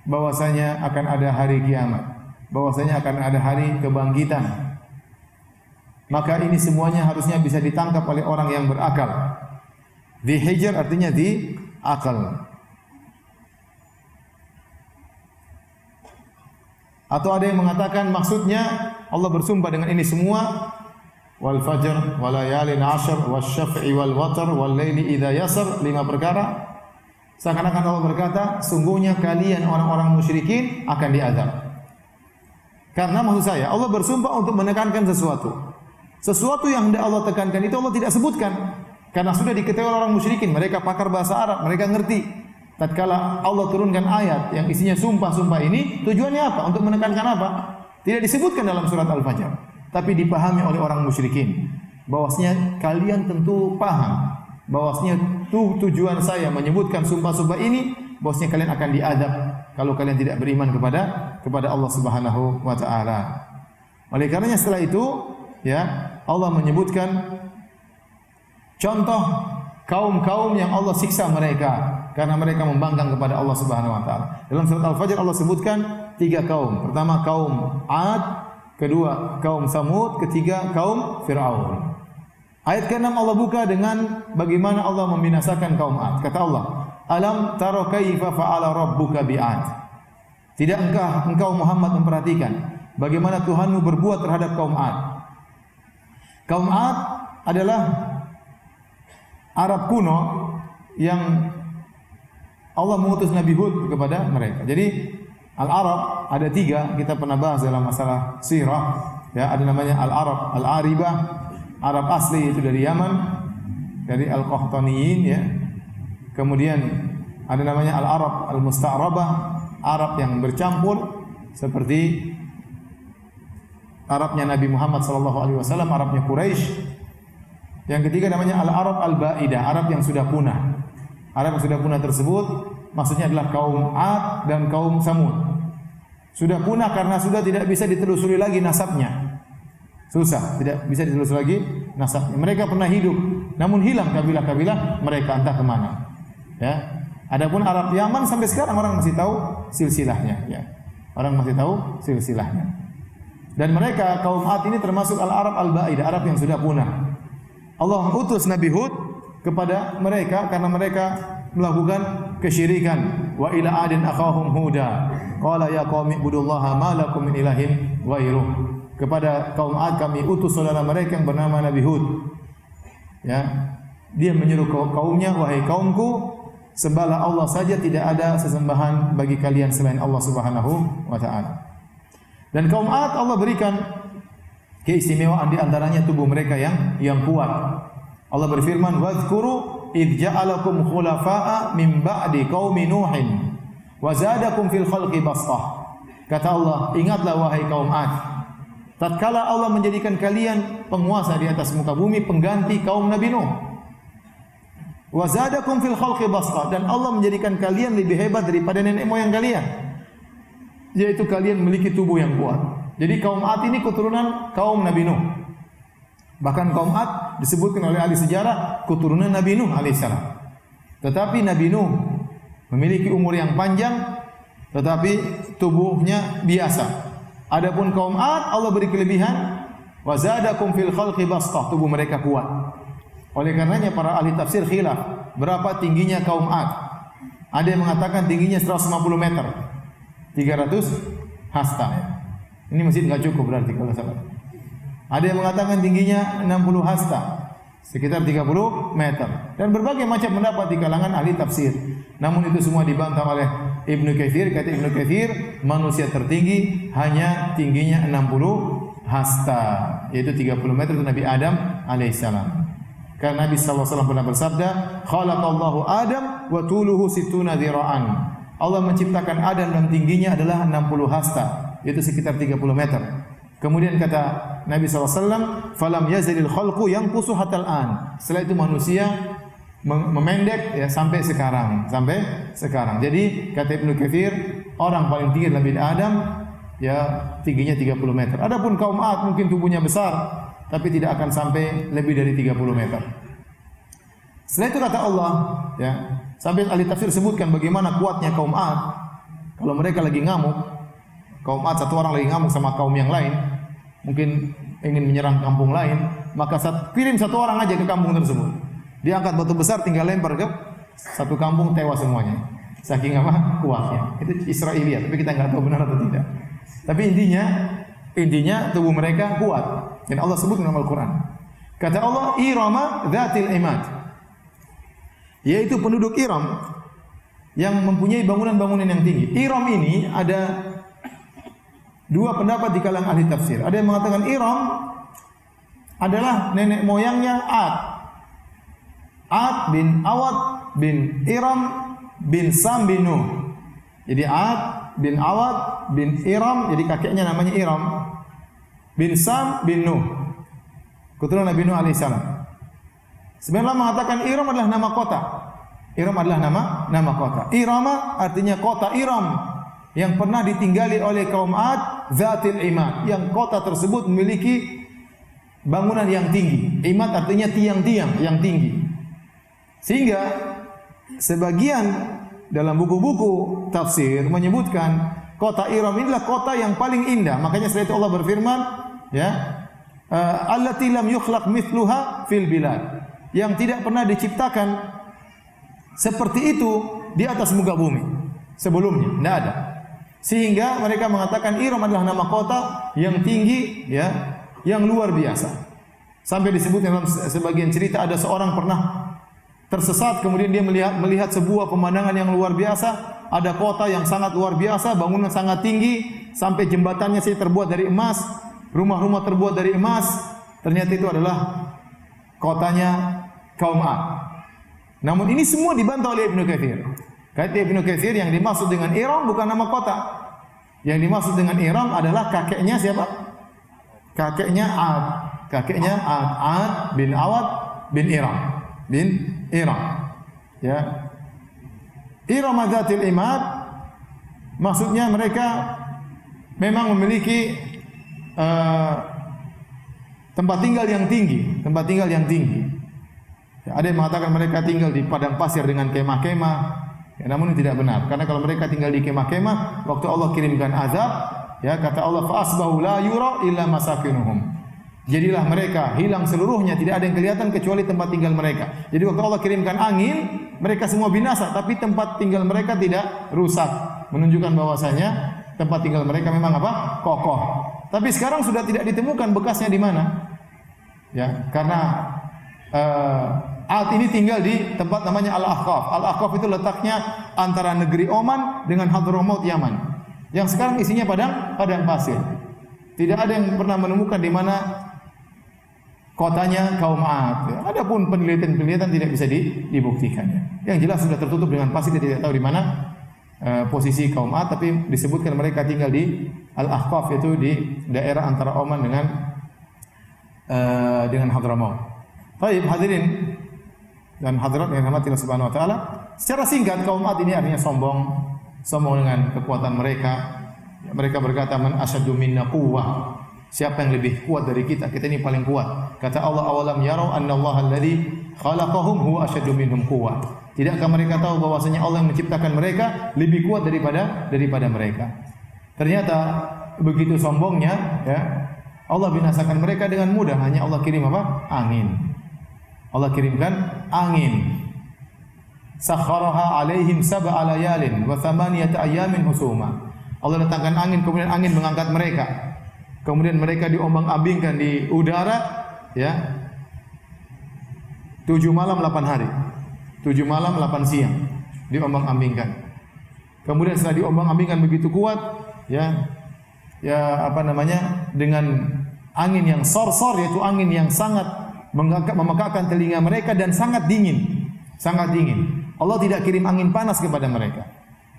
bahwasanya akan ada hari kiamat, bahwasanya akan ada hari kebangkitan. Maka ini semuanya harusnya bisa ditangkap oleh orang yang berakal. Dhi hijr artinya di akal. Atau ada yang mengatakan maksudnya Allah bersumpah dengan ini semua, wal fajr wal layalin 'ashr wasyaf'i wal watr wal laili idza yasr, 5 perkara. Seakan-akan Allah berkata, sungguhnya kalian orang-orang musyrikin akan diazab. Karena maksud saya, Allah bersumpah untuk menekankan sesuatu. Sesuatu yang hendak Allah tekankan itu Allah tidak sebutkan. Karena sudah diketahui orang musyrikin, mereka pakar bahasa Arab, mereka ngerti. Tatkala Allah turunkan ayat yang isinya sumpah-sumpah ini, tujuannya apa? Untuk menekankan apa? Tidak disebutkan dalam surat Al-Fajr, tapi dipahami oleh orang musyrikin. Bahwasanya kalian tentu paham bahwasanya tujuan saya menyebutkan sumpah-sumpah ini, bahwasanya kalian akan diadab kalau kalian tidak beriman kepada Allah Subhanahu wa taala. Oleh karenanya setelah itu, ya, Allah menyebutkan contoh kaum-kaum yang Allah siksa mereka karena mereka membangkang kepada Allah Subhanahu wa taala. Dalam surat Al-Fajr Allah sebutkan 3 kaum. Pertama kaum 'Ad, kedua kaum Samud, ketiga kaum Fir'aun. Ayat ke-6 Allah buka dengan bagaimana Allah membinasakan kaum 'Ad. Kata Allah, "Alam tara kaifa fa'ala rabbuka bi'ad?" Tidak engkau Muhammad memperhatikan bagaimana Tuhanmu berbuat terhadap kaum 'Ad. Kaum 'Ad adalah Arab kuno yang Allah mengutus Nabi Hud kepada mereka. Jadi Al-Arab ada 3, kita pernah bahas dalam masalah sirah. Ya, ada namanya Al-Arab Al-Aribah, Arab asli itu dari Yaman, dari Al-Qahtaniyin, ya. Kemudian ada namanya Al-Arab Al-Musta'rabah, Arab yang bercampur seperti Arabnya Nabi Muhammad SAW, Arabnya Quraisy. Yang ketiga namanya Al-Arab Al-Ba'idah, Arab yang sudah punah. Arab yang sudah punah tersebut maksudnya adalah kaum 'Ad dan kaum Samud. Sudah punah karena sudah tidak bisa ditelusuri lagi nasabnya. Susah, tidak bisa ditelusuri lagi nasabnya. Mereka pernah hidup, namun hilang kabilah-kabilah mereka entah kemana. Ya. Adapun Arab Yaman sampai sekarang orang masih tahu silsilahnya. Ya. Orang masih tahu silsilahnya. Dan mereka kaum 'Ad ini termasuk Al-Arab Al-Ba'idah, Arab yang sudah punah. Allah utus Nabi Hud kepada mereka karena mereka melakukan kesyirikan. Wa ila adin akhahum huda qala ya qaumi ibudullaha ma lakum min ilahin ghairuh. Kepada kaum 'Ad kami utus saudara mereka yang bernama Nabi Hud. Ya, dia menyuruh kaumnya, wahai kaumku, sembahlah Allah saja, tidak ada sesembahan bagi kalian selain Allah Subhanahu wa taala. Dan kaum 'Ad Allah berikan keistimewaan di antaranya tubuh mereka yang kuat. Allah berfirman, "Wadhkuru idh ja'alakum khulafa'a min ba'di qaumi Nuhin wa zadakum fil khalqi bastah." Kata Allah, ingatlah wahai kaum 'Ad, tatkala Allah menjadikan kalian penguasa di atas muka bumi, pengganti kaum Nabi Nuh. Wa zadakum fil khalqi bastah, dan Allah menjadikan kalian lebih hebat daripada nenek moyang kalian, yaitu kalian memiliki tubuh yang kuat. Jadi kaum 'Ad ini keturunan kaum Nabi Nuh. Bahkan kaum 'Ad disebutkan oleh ahli sejarah keturunan Nabi Nuh alaihissalam. Tetapi Nabi Nuh memiliki umur yang panjang, tetapi tubuhnya biasa. Adapun kaum 'Ad Allah beri kelebihan, wa zadakum fil khalqi bastah, tubuh mereka kuat. Oleh karenanya para ahli tafsir khilaf berapa tingginya kaum 'Ad. Ada yang mengatakan tingginya 150 meter, 300 hasta. Ini masjid enggak cukup berarti kalau salah. Ada yang mengatakan tingginya 60 hasta, sekitar 30 meter. Dan berbagai macam pendapat di kalangan ahli tafsir. Namun itu semua dibantah oleh Ibnu Katsir. Kata Ibnu Katsir, manusia tertinggi hanya tingginya 60 hasta, yaitu 30 meter, itu Nabi Adam alaihissalam. Karena Nabi sallallahu alaihi wasallam pernah bersabda, "Khalaqallahu Adam wa tuluhu sittuna dzira'an." Allah menciptakan Adam dan tingginya adalah 60 hasta, yaitu sekitar 30 meter. Kemudian kata Nabi SAW, "Falam yazalil khalqu yanqusu hatal an." Setelah itu manusia memendek ya sampai sekarang. Jadi kata Ibnu Katsir, orang paling tinggi Nabi Adam ya tingginya 30 meter. Adapun kaum 'Ad mungkin tubuhnya besar, tapi tidak akan sampai lebih dari 30 meter. Setelah itu kata Allah, ya, sampai ahli tafsir sebutkan bagaimana kuatnya kaum 'Ad. Kalau mereka lagi ngamuk, kaum Ad satu orang lagi ngamuk sama kaum yang lain, mungkin ingin menyerang kampung lain, maka kirim satu orang aja ke kampung tersebut. Dia angkat batu besar, tinggal lempar ke satu kampung, tewas semuanya. Saking apa? Kuatnya. Itu Israiliyat, tapi kita nggak tahu benar atau tidak. Tapi intinya tubuh mereka kuat. Dan Allah sebut dalam Al-Quran. Kata Allah, Irama Dzatil Imad, yaitu penduduk Iram yang mempunyai bangunan-bangunan yang tinggi. Iram ini ada dua pendapat di kalangan ahli tafsir. Ada yang mengatakan Iram adalah nenek moyangnya Ad. Ad bin Awad bin Iram bin Sam bin Nuh. Jadi Ad bin Awad bin Iram, jadi kakeknya namanya Iram, bin Sam bin Nuh, keturunan Nabi Nuh alaihissalam. Sebenarnya mengatakan Iram adalah nama kota. Iram adalah nama kota. Irama artinya kota Iram yang pernah ditinggali oleh kaum Ad, Dzatil Imad, yang kota tersebut memiliki bangunan yang tinggi. Imad artinya tiang-tiang yang tinggi. Sehingga sebagian dalam buku-buku tafsir menyebutkan kota Iram inilah kota yang paling indah. Makanya setelah itu Allah berfirman, ya, allati lam yukhlaq mithluha fil bilad, yang tidak pernah diciptakan seperti itu di atas muka bumi sebelumnya, tidak ada. Sehingga mereka mengatakan Iram adalah nama kota yang tinggi, ya, yang luar biasa. Sampai disebut dalam sebagian cerita ada seorang pernah tersesat, kemudian dia melihat sebuah pemandangan yang luar biasa. Ada kota yang sangat luar biasa, bangunan sangat tinggi, sampai jembatannya terbuat dari emas, rumah-rumah terbuat dari emas. Ternyata itu adalah kotanya kaum Ad. Namun ini semua dibantah oleh Ibnu Katsir. Kata Ibnu Katsir, yang dimaksud dengan Iram bukan nama kota. Yang dimaksud dengan Iram adalah kakeknya siapa? Kakeknya Ad. Kakeknya Ad. Ad bin Awad bin Iram. Ya. Iram Dzatil Imad maksudnya mereka memang memiliki tempat tinggal yang tinggi, Ya, ada yang mengatakan mereka tinggal di padang pasir dengan kemah-kemah. Ya, namun ini tidak benar, karena kalau mereka tinggal di kemah-kemah, waktu Allah kirimkan azab, ya, kata Allah, fa asbahu la yura illa masakinuhum. Jadilah mereka hilang seluruhnya, tidak ada yang kelihatan kecuali tempat tinggal mereka. Jadi waktu Allah kirimkan angin, mereka semua binasa, tapi tempat tinggal mereka tidak rusak, menunjukkan bahwasanya tempat tinggal mereka memang apa? Kokoh. Tapi sekarang sudah tidak ditemukan bekasnya di mana. Ya, karena Ad ini tinggal di tempat namanya Al-Ahqaf. Al-Ahqaf itu letaknya antara negeri Oman dengan Hadramaut Yaman. Yang sekarang isinya padang pasir. Tidak ada yang pernah menemukan di mana kotanya kaum Ad. Adapun penelitian tidak bisa dibuktikan. Yang jelas sudah tertutup dengan pasir, tidak tahu di mana posisi kaum Ad, tapi disebutkan mereka tinggal di Al-Ahqaf, yaitu di daerah antara Oman dengan Hadramaut. Baik, hadirin dan hadirat yang dirahmati Allah Subhanahu wa taala, secara singkat kaum Ad ini artinya sombong dengan kekuatan mereka. Mereka berkata, man asyaddu minna quwwah. Siapa yang lebih kuat dari kita? Kita ini paling kuat. Kata Allah, awalam yarau annallaha alladzi khalaqahum huwa asyaddu minhum quwwah. Tidakkah mereka tahu bahwasanya Allah yang menciptakan mereka lebih kuat daripada mereka? Ternyata begitu sombongnya, ya, Allah binasakan mereka dengan mudah. Hanya Allah kirim apa? Angin. Allah kirimkan angin. Sakharaha alaihim sab'a layalin wa thamaniyata ayamin husuma. Allah datangkan angin, kemudian angin mengangkat mereka. Kemudian mereka diombang-ambingkan di udara, ya. 7 malam 8 hari. 7 malam 8 siang diombang-ambingkan. Kemudian setelah diombang-ambingkan begitu kuat, ya dengan angin yang sor-sor, yaitu angin yang sangat memekakkan telinga mereka dan sangat dingin. Allah tidak kirim angin panas kepada mereka.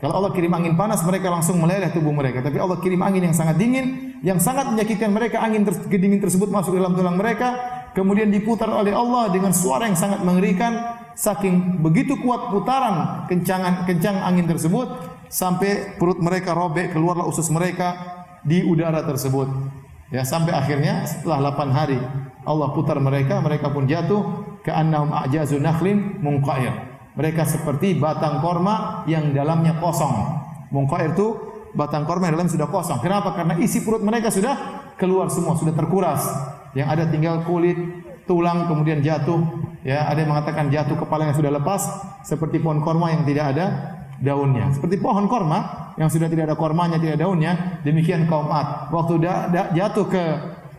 Kalau Allah kirim angin panas, mereka langsung meleleh tubuh mereka. Tapi Allah kirim angin yang sangat dingin, yang sangat menyakitkan mereka. Angin dingin tersebut masuk dalam tulang mereka, kemudian diputar oleh Allah dengan suara yang sangat mengerikan. Saking begitu kuat putaran kencang angin tersebut, sampai perut mereka robek, keluarlah usus mereka di udara tersebut. Ya, sampai akhirnya setelah 8 hari Allah putar mereka pun jatuh ka'annahum a'jazu nakhlin munqair. Mereka seperti batang korma yang dalamnya kosong. Munqair itu batang korma yang dalam sudah kosong. Kenapa? Karena isi perut mereka sudah keluar semua, sudah terkuras. Yang ada tinggal kulit, tulang, kemudian jatuh. Ya, ada yang mengatakan jatuh kepala yang sudah lepas, seperti pohon korma yang tidak ada daunnya. Seperti pohon korma yang sudah tidak ada kormanya, tidak ada daunnya. Demikian kaum Ad. Waktu jatuh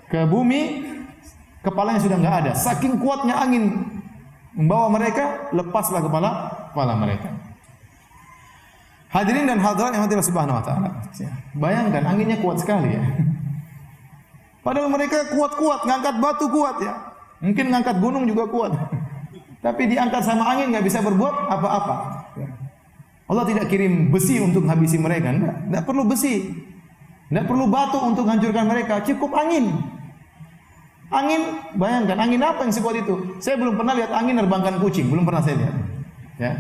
ke bumi, kepalanya sudah enggak ada. Saking kuatnya angin membawa mereka, lepaslah kepala mereka. Hadirin dan hadirat yang Allah Subhanahu wa taala. Bayangkan anginnya kuat sekali ya. Padahal mereka kuat-kuat, ngangkat batu kuat ya. Mungkin ngangkat gunung juga kuat. Tapi diangkat sama angin enggak bisa berbuat apa-apa. Allah tidak kirim besi untuk habisi mereka, enggak perlu besi. Enggak perlu batu untuk hancurkan mereka, cukup angin. Angin, bayangkan angin apa yang sekuat itu? Saya belum pernah lihat angin nerbangkan kucing, belum pernah saya lihat. Ya.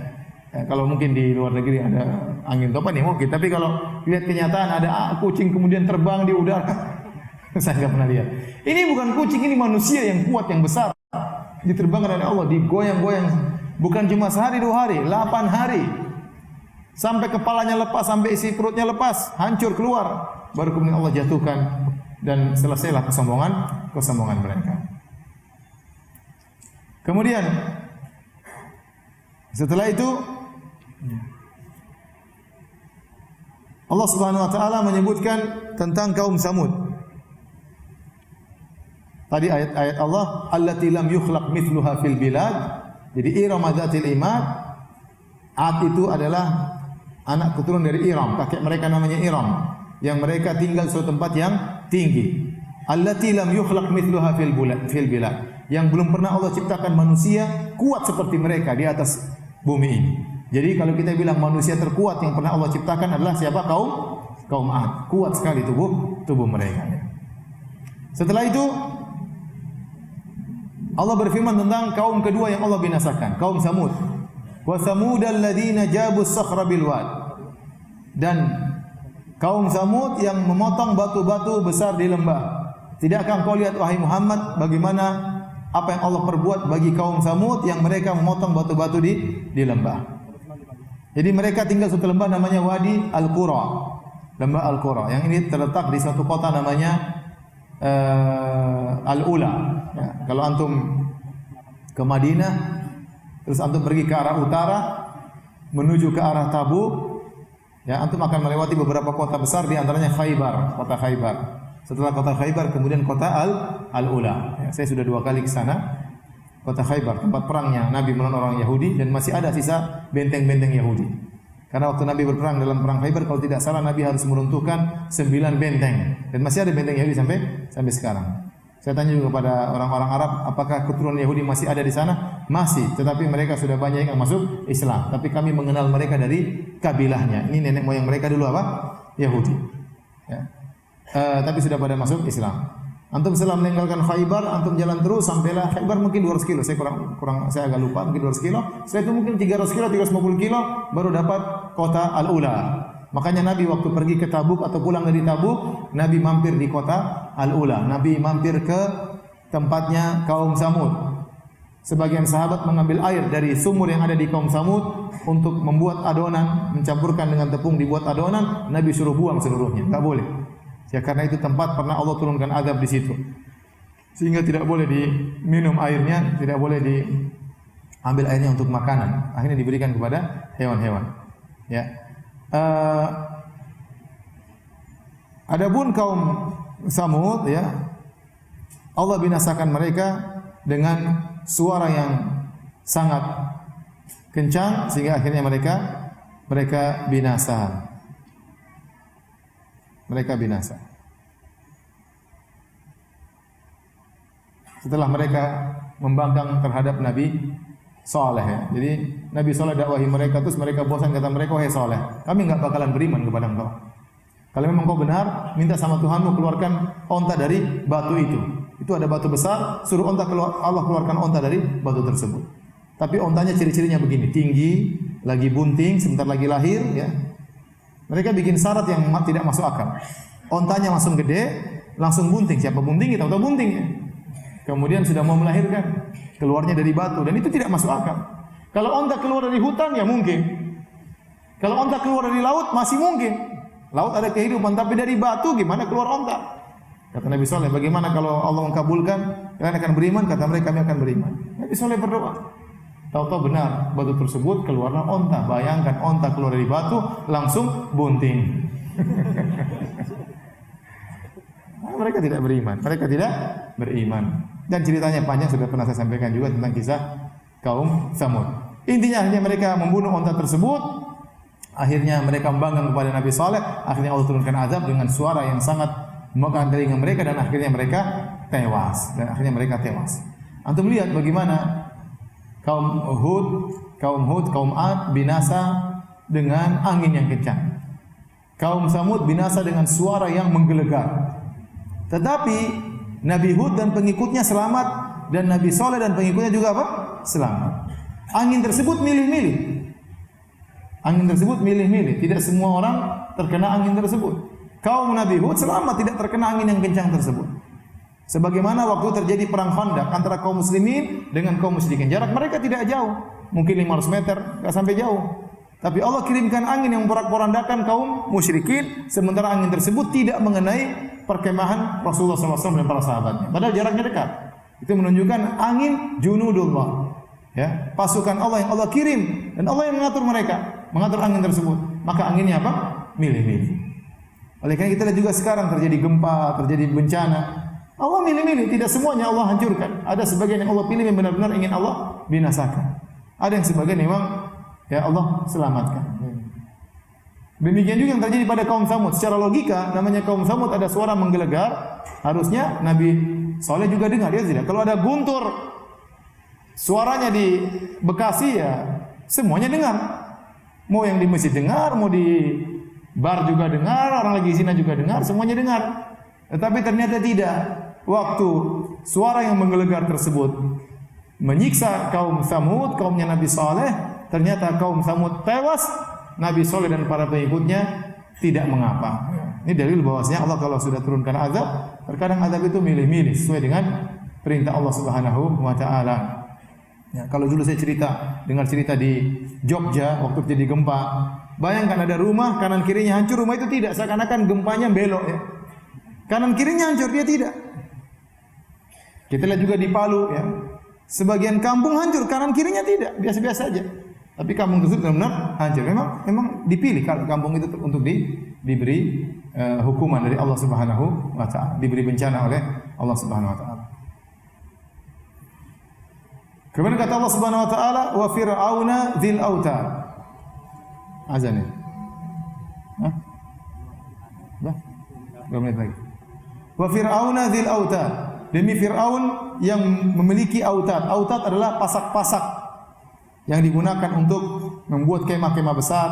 Kalau mungkin di luar negeri ada angin topan ya mungkin, tapi kalau lihat kenyataan ada kucing kemudian terbang di udara, saya nggak pernah lihat. Ini bukan kucing, ini manusia yang kuat, yang besar, diterbangkan oleh Allah, digoyang-goyang, bukan cuma sehari 2 hari, 8 hari, sampai kepalanya lepas, sampai isi perutnya lepas, hancur keluar, baru kemudian Allah jatuhkan dan selesailah kesombongan mereka. Kemudian setelah itu Allah Subhanahu wa taala menyebutkan tentang kaum Samud. Tadi ayat-ayat Allah, allati lam yukhlaq mithluha fil bilad. Jadi Iram dzatil imad. Ad itu adalah anak keturunan dari Iram, kakek mereka namanya Iram, yang mereka tinggal di suatu tempat yang tinggi. Allati lam yukhlaq mithluha fil bilad. Yang belum pernah Allah ciptakan manusia kuat seperti mereka di atas bumi ini. Jadi kalau kita bilang manusia terkuat yang pernah Allah ciptakan adalah siapa? Kaum Ad. Kuat sekali tubuh mereka. Setelah itu Allah berfirman tentang kaum kedua yang Allah binasakan, kaum Samud. Wa Samudal ladzina jabu as-sakhra bil wad. Dan kaum Samud yang memotong batu-batu besar di lembah. Tidakkah engkau lihat wahai Muhammad bagaimana apa yang Allah perbuat bagi kaum Samud yang mereka memotong batu-batu di lembah. Jadi mereka tinggal suatu lembah namanya Wadi Al-Qura. Lembah Al-Qura. Yang ini terletak di suatu kota namanya Al-Ula. Ya, kalau antum ke Madinah, terus antum pergi ke arah utara menuju ke arah Tabuk, ya antum akan melewati beberapa kota besar di antaranya Khaybar, kota Khaybar. Setelah kota Khaybar kemudian kota Al-Ula. Ya, saya sudah 2 kali ke sana. Kota Khaybar, tempat perangnya Nabi melawan orang Yahudi dan masih ada sisa benteng-benteng Yahudi. Karena waktu Nabi berperang dalam perang Khaybar kalau tidak salah Nabi harus meruntuhkan 9 benteng dan masih ada benteng Yahudi sampai sekarang. Saya tanya juga kepada orang-orang Arab, apakah keturunan Yahudi masih ada di sana? Masih, tetapi mereka sudah banyak yang masuk Islam. Tapi kami mengenal mereka dari kabilahnya. Ini nenek moyang mereka dulu apa? Yahudi. Ya. Tapi sudah pada masuk Islam. Antum setelah meninggalkan Khaybar, antum jalan terus sampailah Khaybar mungkin 200 kilo. Saya saya agak lupa, mungkin 200 kilo. Setelah itu mungkin 300 kilo, 350 kilo baru dapat kota Al-Ula. Makanya Nabi waktu pergi ke Tabuk atau pulang dari Tabuk, Nabi mampir di kota Al-Ula. Nabi mampir ke tempatnya kaum Samud. Sebagian sahabat mengambil air dari sumur yang ada di kaum Samud untuk membuat adonan, mencampurkan dengan tepung dibuat adonan, Nabi suruh buang seluruhnya. Enggak boleh. Ya karena itu tempat pernah Allah turunkan azab di situ. Sehingga tidak boleh diminum airnya, tidak boleh diambil airnya untuk makanan. Akhirnya diberikan kepada hewan-hewan. Ya. Adapun kaum Samud ya, Allah binasakan mereka dengan suara yang sangat kencang sehingga akhirnya mereka binasa. Mereka binasa. Setelah mereka membangkang terhadap Nabi Saleh ya. Jadi Nabi Saleh dakwahi mereka terus mereka bosan, kata mereka, wahai Saleh, kami enggak bakalan beriman kepada engkau. Kalau memang kau benar, minta sama Tuhanmu keluarkan onta dari batu itu. Itu ada batu besar, suruh onta keluar, Allah keluarkan onta dari batu tersebut. Tapi ontanya ciri-cirinya begini, tinggi, lagi bunting, sebentar lagi lahir ya. Mereka bikin syarat yang tidak masuk akal. Ontanya langsung gede, langsung bunting. Siapa bunting? Kita tahu bunting ya. Kemudian sudah mau melahirkan, keluarnya dari batu dan itu tidak masuk akal. Kalau onta keluar dari hutan ya mungkin. Kalau onta keluar dari laut masih mungkin. Laut ada kehidupan, tapi dari batu gimana keluar onta? Kata Nabi Saleh, bagaimana kalau Allah mengabulkan, kalian akan beriman? Kata mereka, kami akan beriman. Nabi Saleh berdoa. Tahu-tahu benar, batu tersebut keluarlah onta. Bayangkan onta keluar dari batu, langsung bunting. Mereka tidak beriman. Mereka tidak beriman. Dan ceritanya panjang, sudah pernah saya sampaikan juga tentang kisah kaum Tsamud. Intinya hanya mereka membunuh onta tersebut. Akhirnya mereka membangkang kepada Nabi Saleh. Akhirnya Allah turunkan azab dengan suara yang sangat memakan telinga mereka, dan akhirnya mereka tewas. Antum lihat bagaimana kaum Hud, kaum Ad binasa dengan angin yang kencang. Kaum Tsamud binasa dengan suara yang menggelegar. Tetapi Nabi Hud dan pengikutnya selamat, dan Nabi Saleh dan pengikutnya juga apa? Selamat. Angin tersebut milih-milih. Tidak semua orang terkena angin tersebut. Kaum Nabi Hud selamat, tidak terkena angin yang kencang tersebut. Sebagaimana waktu terjadi perang Khandaq antara kaum muslimin dengan kaum musyrikin. Jarak mereka tidak jauh, mungkin 500 meter, enggak sampai jauh. Tapi Allah kirimkan angin yang porak-porandakan kaum musyrikin, sementara angin tersebut tidak mengenai perkemahan Rasulullah SAW dan para sahabatnya. Padahal jaraknya dekat. Itu menunjukkan angin junudullah. Ya, pasukan Allah yang Allah kirim, dan Allah yang mengatur mereka, mengatur angin tersebut. Maka anginnya apa? Milih-milih. Oleh karena kita lihat juga sekarang terjadi gempa, terjadi bencana. Allah milih-milih, tidak semuanya Allah hancurkan. Ada sebagian yang Allah pilih yang benar-benar ingin Allah binasakan. Ada yang sebagian memang ya Allah selamatkan. Demikian juga yang terjadi pada kaum Tsamud. Secara logika, namanya kaum Tsamud ada suara menggelegar, harusnya Nabi Saleh juga dengar, ya tidak? Kalau ada guntur suaranya di Bekasi, ya semuanya dengar. Mau yang di masjid dengar, mau di bar juga dengar, orang lagi zina juga dengar, semuanya dengar. Tetapi ternyata tidak. Waktu suara yang menggelegar tersebut menyiksa kaum Tsamud, kaumnya Nabi Saleh, ternyata kaum Tsamud tewas. Nabi Saleh dan para pengikutnya tidak mengapa. Ini dalil bahwasanya Allah kalau sudah turunkan azab, terkadang azab itu milih-milih sesuai dengan perintah Allah Subhanahu wa taala. Ya, kalau dulu saya dengar cerita di Jogja waktu terjadi gempa, bayangkan ada rumah kanan kirinya hancur, rumah itu tidak, seakan-akan gempanya belok ya. Kanan kirinya hancur, dia tidak. Kita lihat juga di Palu ya. Sebagian kampung hancur, kanan kirinya tidak, biasa-biasa saja. Tapi kampung tersebut benar-benar hancur. Memang dipilih kalau kampung itu untuk diberi hukuman dari Allah Subhanahu wa taala, diberi bencana oleh Allah Subhanahu wa taala. Kemudian kata Allah Subhanahu wa taala, wa fir'auna dzil autad. Azan ya? Hah? Dah? 2 menit lagi. Wa fir'auna dzil autad. Demi Fir'aun yang memiliki autad. Autad adalah pasak-pasak yang digunakan untuk membuat kemah-kemah besar,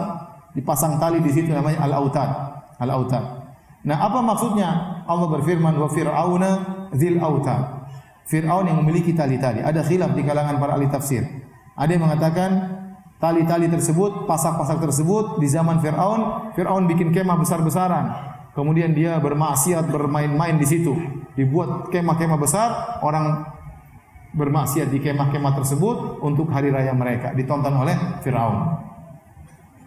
dipasang tali di situ, namanya al-autad. Al-autad. Nah, apa maksudnya? Allah berfirman, wa fir'auna dzil autad. Fir'aun yang memiliki tali-tali. Ada khilaf di kalangan para ahli tafsir. Ada yang mengatakan tali-tali tersebut, pasak-pasak tersebut di zaman Fir'aun, Fir'aun bikin kemah besar-besaran. Kemudian dia bermaksiat, bermain-main di situ. Dibuat kemah-kemah besar, orang bermaksiat di kemah-kemah tersebut untuk hari raya mereka, ditonton oleh Fir'aun.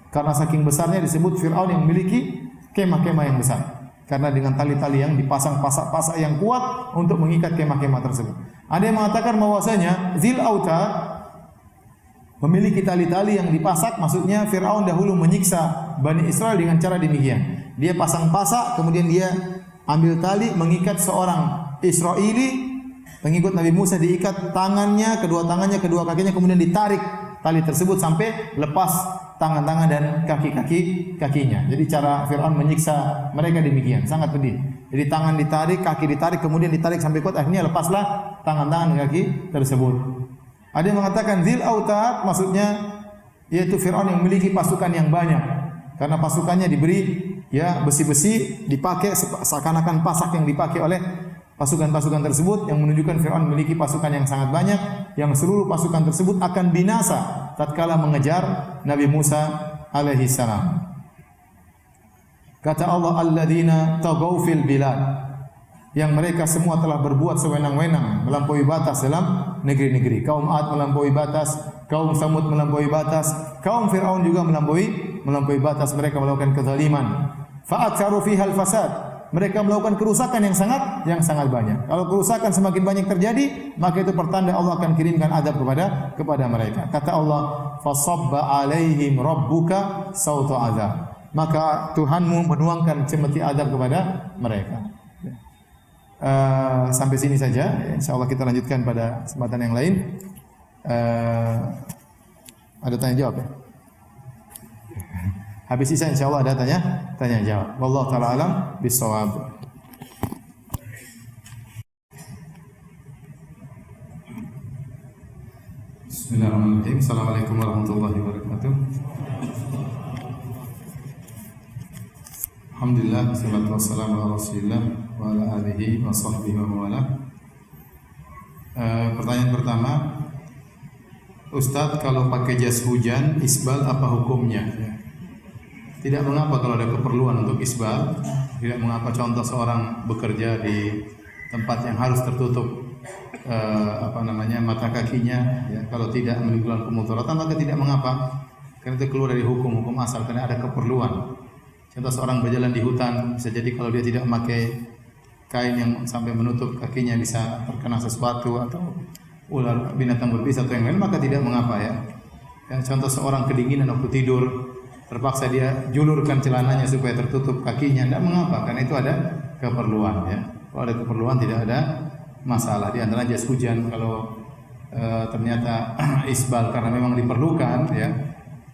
Karena saking besarnya disebut Fir'aun yang memiliki kemah-kemah yang besar. Karena dengan tali-tali yang dipasang pasak-pasak yang kuat untuk mengikat kemah-kemah tersebut. Ada yang mengatakan bahwasanya Zil Autad memiliki tali-tali yang dipasak, maksudnya Fir'aun dahulu menyiksa Bani Israel dengan cara demikian. Dia pasang pasak, kemudian dia ambil tali mengikat seorang Israeli, pengikut Nabi Musa, diikat tangannya, kedua kakinya, kemudian ditarik tali tersebut sampai lepas tangan-tangan dan kakinya. Jadi cara Fir'aun menyiksa mereka demikian, sangat pedih. Jadi tangan ditarik, kaki ditarik, kemudian ditarik sampai kuat, akhirnya lepaslah tangan-tangan dan kaki tersebut. Ada yang mengatakan Zil Autad maksudnya yaitu Fir'aun yang memiliki pasukan yang banyak. Karena pasukannya diberi ya besi-besi, dipakai seakan-akan pasak yang dipakai oleh pasukan-pasukan tersebut, yang menunjukkan Fir'aun memiliki pasukan yang sangat banyak, yang seluruh pasukan tersebut akan binasa tatkala mengejar Nabi Musa alaihi salam. Kata Allah, alladzina tagaw fil bilad, yang mereka semua telah berbuat sewenang-wenang, melampaui batas dalam negeri-negeri. Kaum Ad melampaui batas, kaum Tsamud melampaui batas, kaum Fir'aun juga melampaui melampaui batas, mereka melakukan kezaliman. Fa'aktsaru fihal fasad. Mereka melakukan kerusakan yang sangat banyak. Kalau kerusakan semakin banyak terjadi, maka itu pertanda Allah akan kirimkan azab kepada mereka. Kata Allah, "Fasabba 'alaihim rabbuka sauta azab." Maka Tuhanmu menuangkan cemeti azab kepada mereka. Sampai sini saja. Insyaallah kita lanjutkan pada kesempatan yang lain. Ada tanya jawab ya? Habis sisa insyaallah ada tanya jawab. Wallahu taala alam bisawab. Bismillahirrahmanirrahim. Assalamualaikum warahmatullahi wabarakatuh. Alhamdulillah, wassalatu wassalamu ala Rasulillah wa ala alihi wa sahbihi wa mawala. Pertanyaan pertama, Ustadz, kalau pakai jas hujan isbal apa hukumnya? Tidak mengapa kalau ada keperluan untuk isbal. Tidak mengapa, contoh seorang bekerja di tempat yang harus tertutup mata kakinya, ya, kalau tidak menimbulkan kemudaratan maka tidak mengapa, karena itu keluar dari hukum asal, karena ada keperluan. Contoh seorang berjalan di hutan, bisa jadi kalau dia tidak memakai kain yang sampai menutup kakinya bisa terkena sesuatu atau ular, binatang berbisa atau yang lain, maka tidak mengapa ya. Contoh seorang kedinginan waktu tidur, terpaksa dia julurkan celananya supaya tertutup kakinya, tidak mengapa, karena itu ada keperluan ya. Kalau ada keperluan tidak ada masalah. Di antara jas hujan kalau ternyata isbal karena memang diperlukan ya,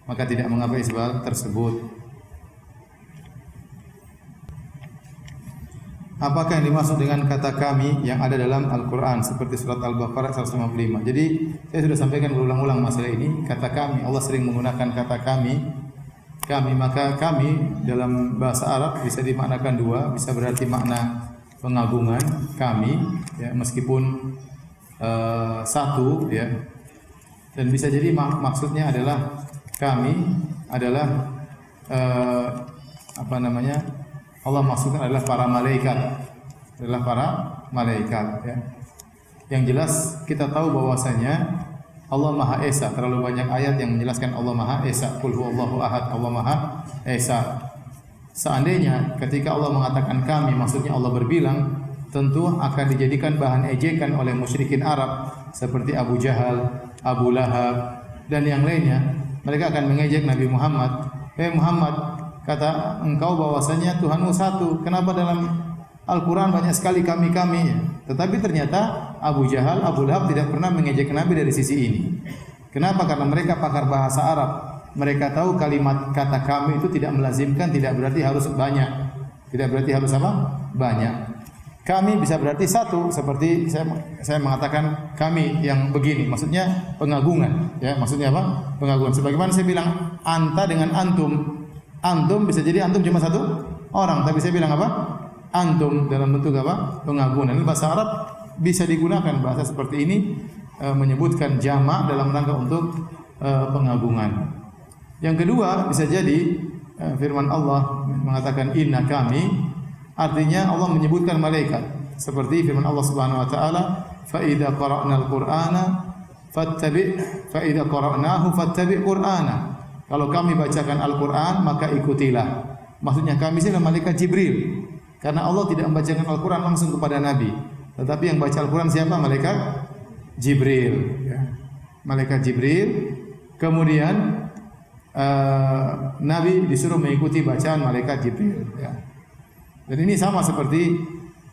maka tidak mengapa isbal tersebut. Apakah yang dimaksud dengan kata kami yang ada dalam Al-Quran seperti surat Al-Baqarah 155? Jadi saya sudah sampaikan berulang-ulang masalah ini. Kata kami, Allah sering menggunakan kata kami, maka kami dalam bahasa Arab bisa dimaknakan dua, bisa berarti makna pengagungan kami, ya, meskipun satu, ya, dan bisa jadi maksudnya adalah kami adalah Allah maksudkan adalah para malaikat, ya. Yang jelas kita tahu bahwasanya Allah Maha Esa. Terlalu banyak ayat yang menjelaskan Allah Maha Esa. Qul huwallahu ahad, Allah Maha Esa. Seandainya ketika Allah mengatakan kami, maksudnya Allah berbilang, tentu akan dijadikan bahan ejekan oleh musyrikin Arab seperti Abu Jahal, Abu Lahab dan yang lainnya. Mereka akan mengejek Nabi Muhammad. Muhammad, kata engkau bahwasanya Tuhanmu satu. Kenapa dalam Al-Quran banyak sekali kami-kami? Tetapi ternyata Abu Jahal, Abu Lahab tidak pernah mengejek Nabi dari sisi ini. Kenapa? Karena mereka pakar bahasa Arab. Mereka tahu kalimat kata kami itu tidak melazimkan, tidak berarti harus banyak. Tidak berarti harus apa? Banyak. Kami bisa berarti satu, seperti saya mengatakan kami yang begini, maksudnya pengagungan, ya, maksudnya apa? Pengagungan. Sebagaimana saya bilang anta dengan antum. Antum bisa jadi antum cuma satu orang, tapi saya bilang apa? Antum dalam bentuk apa? Pengagungan. Ini bahasa Arab bisa digunakan bahasa seperti ini menyebutkan jamak dalam rangka untuk pengagungan. Yang kedua bisa jadi firman Allah mengatakan inna kami, artinya Allah menyebutkan malaikat. Seperti firman Allah Subhanahu wa taala, fa idza qara'nal qur'ana fattabi' qur'ana. Kalau kami bacakan Al-Qur'an maka ikutilah. Maksudnya kami sih adalah malaikat Jibril. Karena Allah tidak membacakan Al-Quran langsung kepada Nabi, tetapi yang baca Al-Quran siapa? Malaikat Jibril, ya. Malaikat Jibril. Kemudian Nabi disuruh mengikuti bacaan malaikat Jibril, ya. Dan ini sama seperti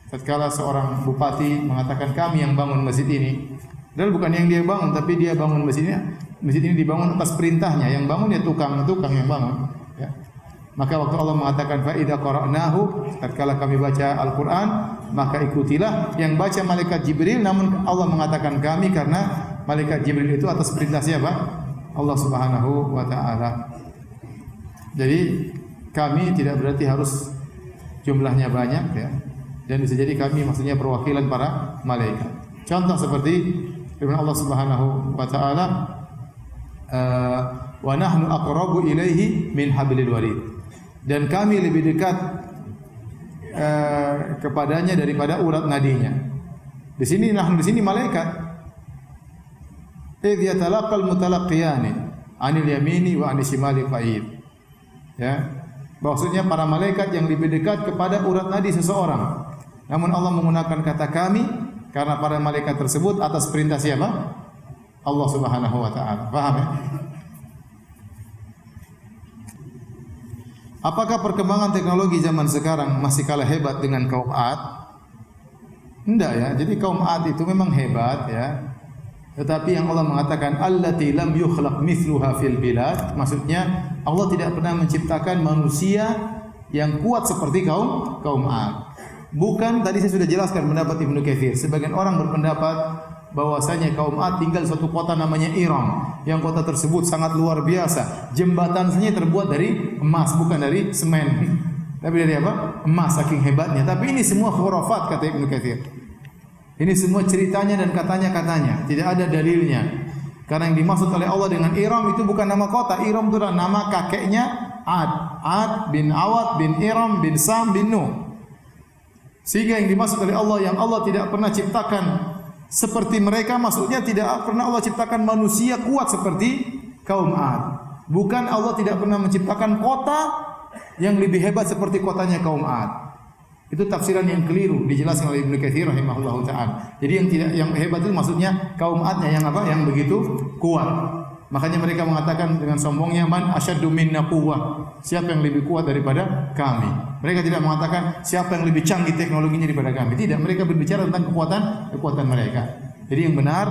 tatkala seorang bupati mengatakan kami yang bangun masjid ini. Dan bukan yang dia bangun, tapi dia bangun masjidnya. Masjid ini dibangun atas perintahnya. Yang bangun ya tukang yang bangun, ya. Maka waktu Allah mengatakan fa idza qara'nahu, tatkala kami baca Al-Qur'an, maka ikutilah. Yang baca malaikat Jibril, namun Allah mengatakan kami karena malaikat Jibril itu atas perintah siapa? Allah Subhanahu wa taala. Jadi kami tidak berarti harus jumlahnya banyak, ya. Dan bisa jadi kami maksudnya perwakilan para malaikat. Contoh seperti firman Allah Subhanahu wa taala, wa nahnu aqrabu ilaihi min hablil warid. Dan kami lebih dekat kepadanya daripada urat nadinya. Di sini malaikat. Idh yatalaqal mutalaqiyani 'anil yamini wa 'anil shimali qa'id. Ya. Maksudnya para malaikat yang lebih dekat kepada urat nadi seseorang. Namun Allah menggunakan kata kami karena para malaikat tersebut atas perintah siapa? Allah Subhanahu wa taala. Paham ya? Apakah perkembangan teknologi zaman sekarang masih kalah hebat dengan kaum Ad? Enggak ya. Jadi kaum Ad itu memang hebat ya. Tetapi yang Allah mengatakan allati lam yukhlaq mithluha fil bilad, maksudnya Allah tidak pernah menciptakan manusia yang kuat seperti kaum Ad. Bukan, tadi saya sudah jelaskan pendapat Ibnu Katsir. Sebagian orang berpendapat bahwasanya kaum Ad tinggal di suatu kota namanya Iram, yang kota tersebut sangat luar biasa. Jembatannya terbuat dari emas, bukan dari semen. Tapi dari apa? Emas, saking hebatnya. Tapi ini semua khurafat kata Ibnu Katsir. Ini semua ceritanya dan katanya-katanya, tidak ada dalilnya. Karena yang dimaksud oleh Allah dengan Iram itu bukan nama kota. Iram itu adalah nama kakeknya Ad. Ad bin Awad bin Iram bin Sam bin Nuh. Sehingga yang dimaksud oleh Allah yang Allah tidak pernah ciptakan seperti mereka, maksudnya tidak pernah Allah ciptakan manusia kuat seperti kaum Ad. Bukan Allah tidak pernah menciptakan kota yang lebih hebat seperti kotanya kaum Ad. Itu tafsiran yang keliru, dijelaskan oleh Ibnu Katsir rahimahullahu taala. Jadi yang hebat itu maksudnya kaum Ad-nya yang apa? Yang begitu kuat. Makanya mereka mengatakan dengan sombongnya man asyaddu minna quwwah. Siapa yang lebih kuat daripada kami? Mereka tidak mengatakan siapa yang lebih canggih teknologinya daripada kami. Tidak, mereka berbicara tentang kekuatan mereka. Jadi yang benar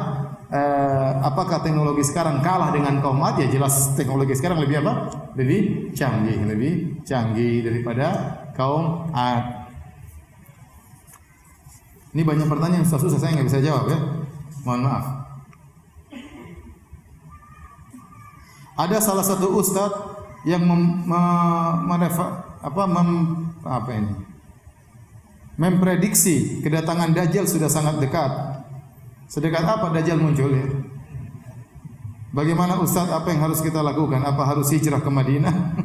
apakah teknologi sekarang kalah dengan kaum Ad? Ya jelas teknologi sekarang lebih apa? Lebih canggih daripada kaum Ad. Ini banyak pertanyaan yang susah saya nggak bisa jawab ya. Mohon maaf. Ada salah satu ustadz yang memprediksi kedatangan Dajjal sudah sangat dekat. Sedekat apa Dajjal muncul ya? Bagaimana ustadz, apa yang harus kita lakukan? Apa harus hijrah ke Madinah?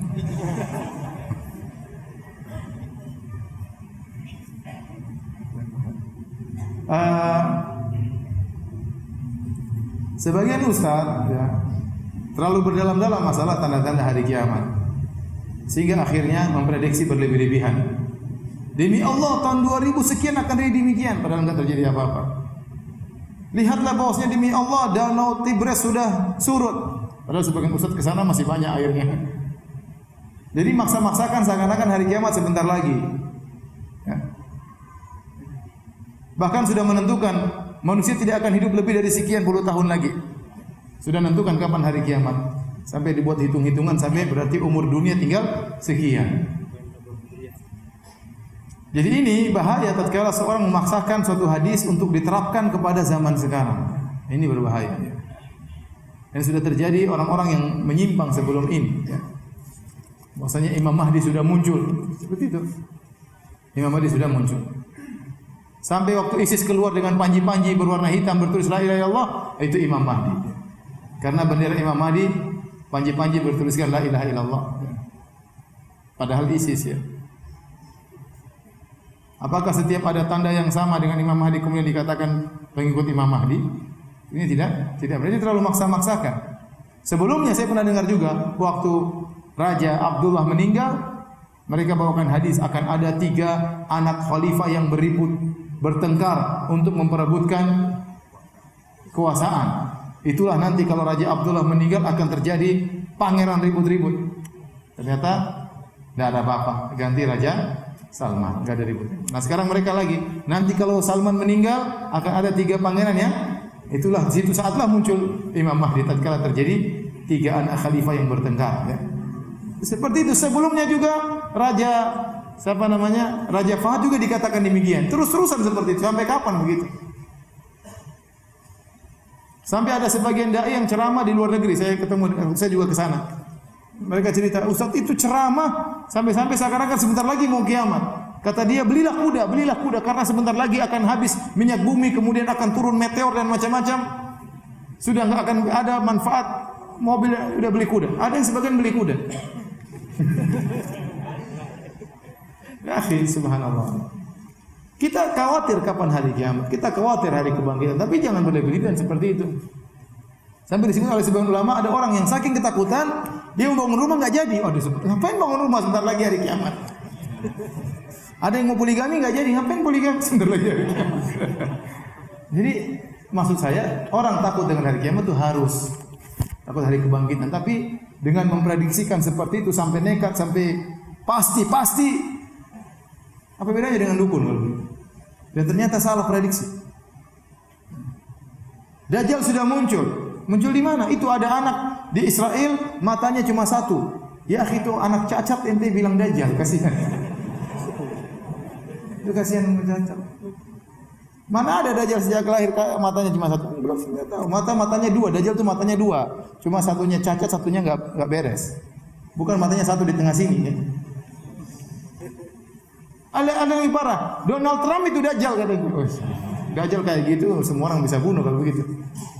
Sebagian ustaz ya, terlalu berdalam-dalam masalah tanda-tanda hari kiamat, sehingga akhirnya memprediksi berlebih-lebihan. Demi Allah tahun 2000 sekian akan jadi demikian, padahal enggak terjadi apa-apa. Lihatlah bahwasanya demi Allah danau Tigris sudah surut, padahal sebagian ustaz ke sana masih banyak airnya. Jadi maksa-maksakan seakan-akan hari kiamat sebentar lagi. Ya. Bahkan sudah menentukan manusia tidak akan hidup lebih dari sekian puluh tahun lagi. Sudah menentukan kapan hari kiamat. Sampai dibuat hitung-hitungan sampai berarti umur dunia tinggal sekian. Jadi ini bahaya tatkala seorang memaksakan suatu hadis untuk diterapkan kepada zaman sekarang. Ini berbahaya. Dan sudah terjadi orang-orang yang menyimpang sebelum ini. Bahwasanya Imam Mahdi sudah muncul. Seperti itu. Imam Mahdi sudah muncul. Sampai waktu ISIS keluar dengan panji-panji berwarna hitam bertulis la ilaha illallah, itu Imam Mahdi. Karena bendera Imam Mahdi panji-panji bertuliskan la ilaha illallah. Padahal ISIS ya. Apakah setiap ada tanda yang sama dengan Imam Mahdi kemudian dikatakan pengikut Imam Mahdi? Ini tidak berarti terlalu maksa-maksakan. Sebelumnya saya pernah dengar juga waktu Raja Abdullah meninggal, mereka bawakan hadis akan ada 3 anak khalifah yang bertengkar untuk memperebutkan kekuasaan. Itulah nanti kalau Raja Abdullah meninggal akan terjadi pangeran ribut-ribut. Ternyata tidak ada apa-apa, ganti Raja Salman, enggak ada ribut. Nah sekarang mereka lagi, nanti kalau Salman meninggal akan ada 3 pangeran ya. Itulah situ saatlah muncul Imam Mahdi tatkala terjadi 3 anak khalifah yang bertengkar ya. Seperti itu sebelumnya juga Raja Fahad juga dikatakan demikian. Terus-terusan seperti itu. Sampai kapan begitu? Sampai ada sebagian dai yang ceramah di luar negeri. Saya juga ke sana. Mereka cerita, Ustaz itu ceramah sampai-sampai seakan-akan sebentar lagi mau kiamat. Kata dia, belilah kuda karena sebentar lagi akan habis minyak bumi, kemudian akan turun meteor dan macam-macam. Sudah enggak akan ada manfaat mobil, udah beli kuda. Ada yang sebagian beli kuda. Ya akhi, subhanallah. Kita khawatir kapan hari kiamat. Kita khawatir hari kebangkitan, tapi jangan berlebihan seperti itu. Sampai disebut oleh sebagian ulama ada orang yang saking ketakutan Dia mau bangun rumah nggak jadi. Oh, disebut, ngapain bangun rumah sebentar lagi hari kiamat? Ada yang mau poligami nggak jadi, ngapain poligami sebentar lagi hari kiamat? Jadi maksud saya orang takut dengan hari kiamat itu harus takut hari kebangkitan. Tapi dengan memprediksikan seperti itu sampai nekat, sampai pasti. Apa bedanya dengan dukun? Dan ternyata salah prediksi. Dajjal sudah muncul. Muncul di mana? Itu ada anak di Israel, matanya cuma satu. Ya itu anak cacat ente bilang Dajjal, kasihan. Itu kasihan cacat. Mana ada Dajjal sejak lahir matanya cuma satu? Belum tahu. Matanya dua. Dajjal itu matanya dua. Cuma satunya cacat, satunya enggak beres. Bukan matanya satu di tengah sini. Ya. Ada yang lebih parah. Donald Trump itu Dajjal katanya. Oh, Dajjal kayak gitu, semua orang bisa bunuh kalau begitu.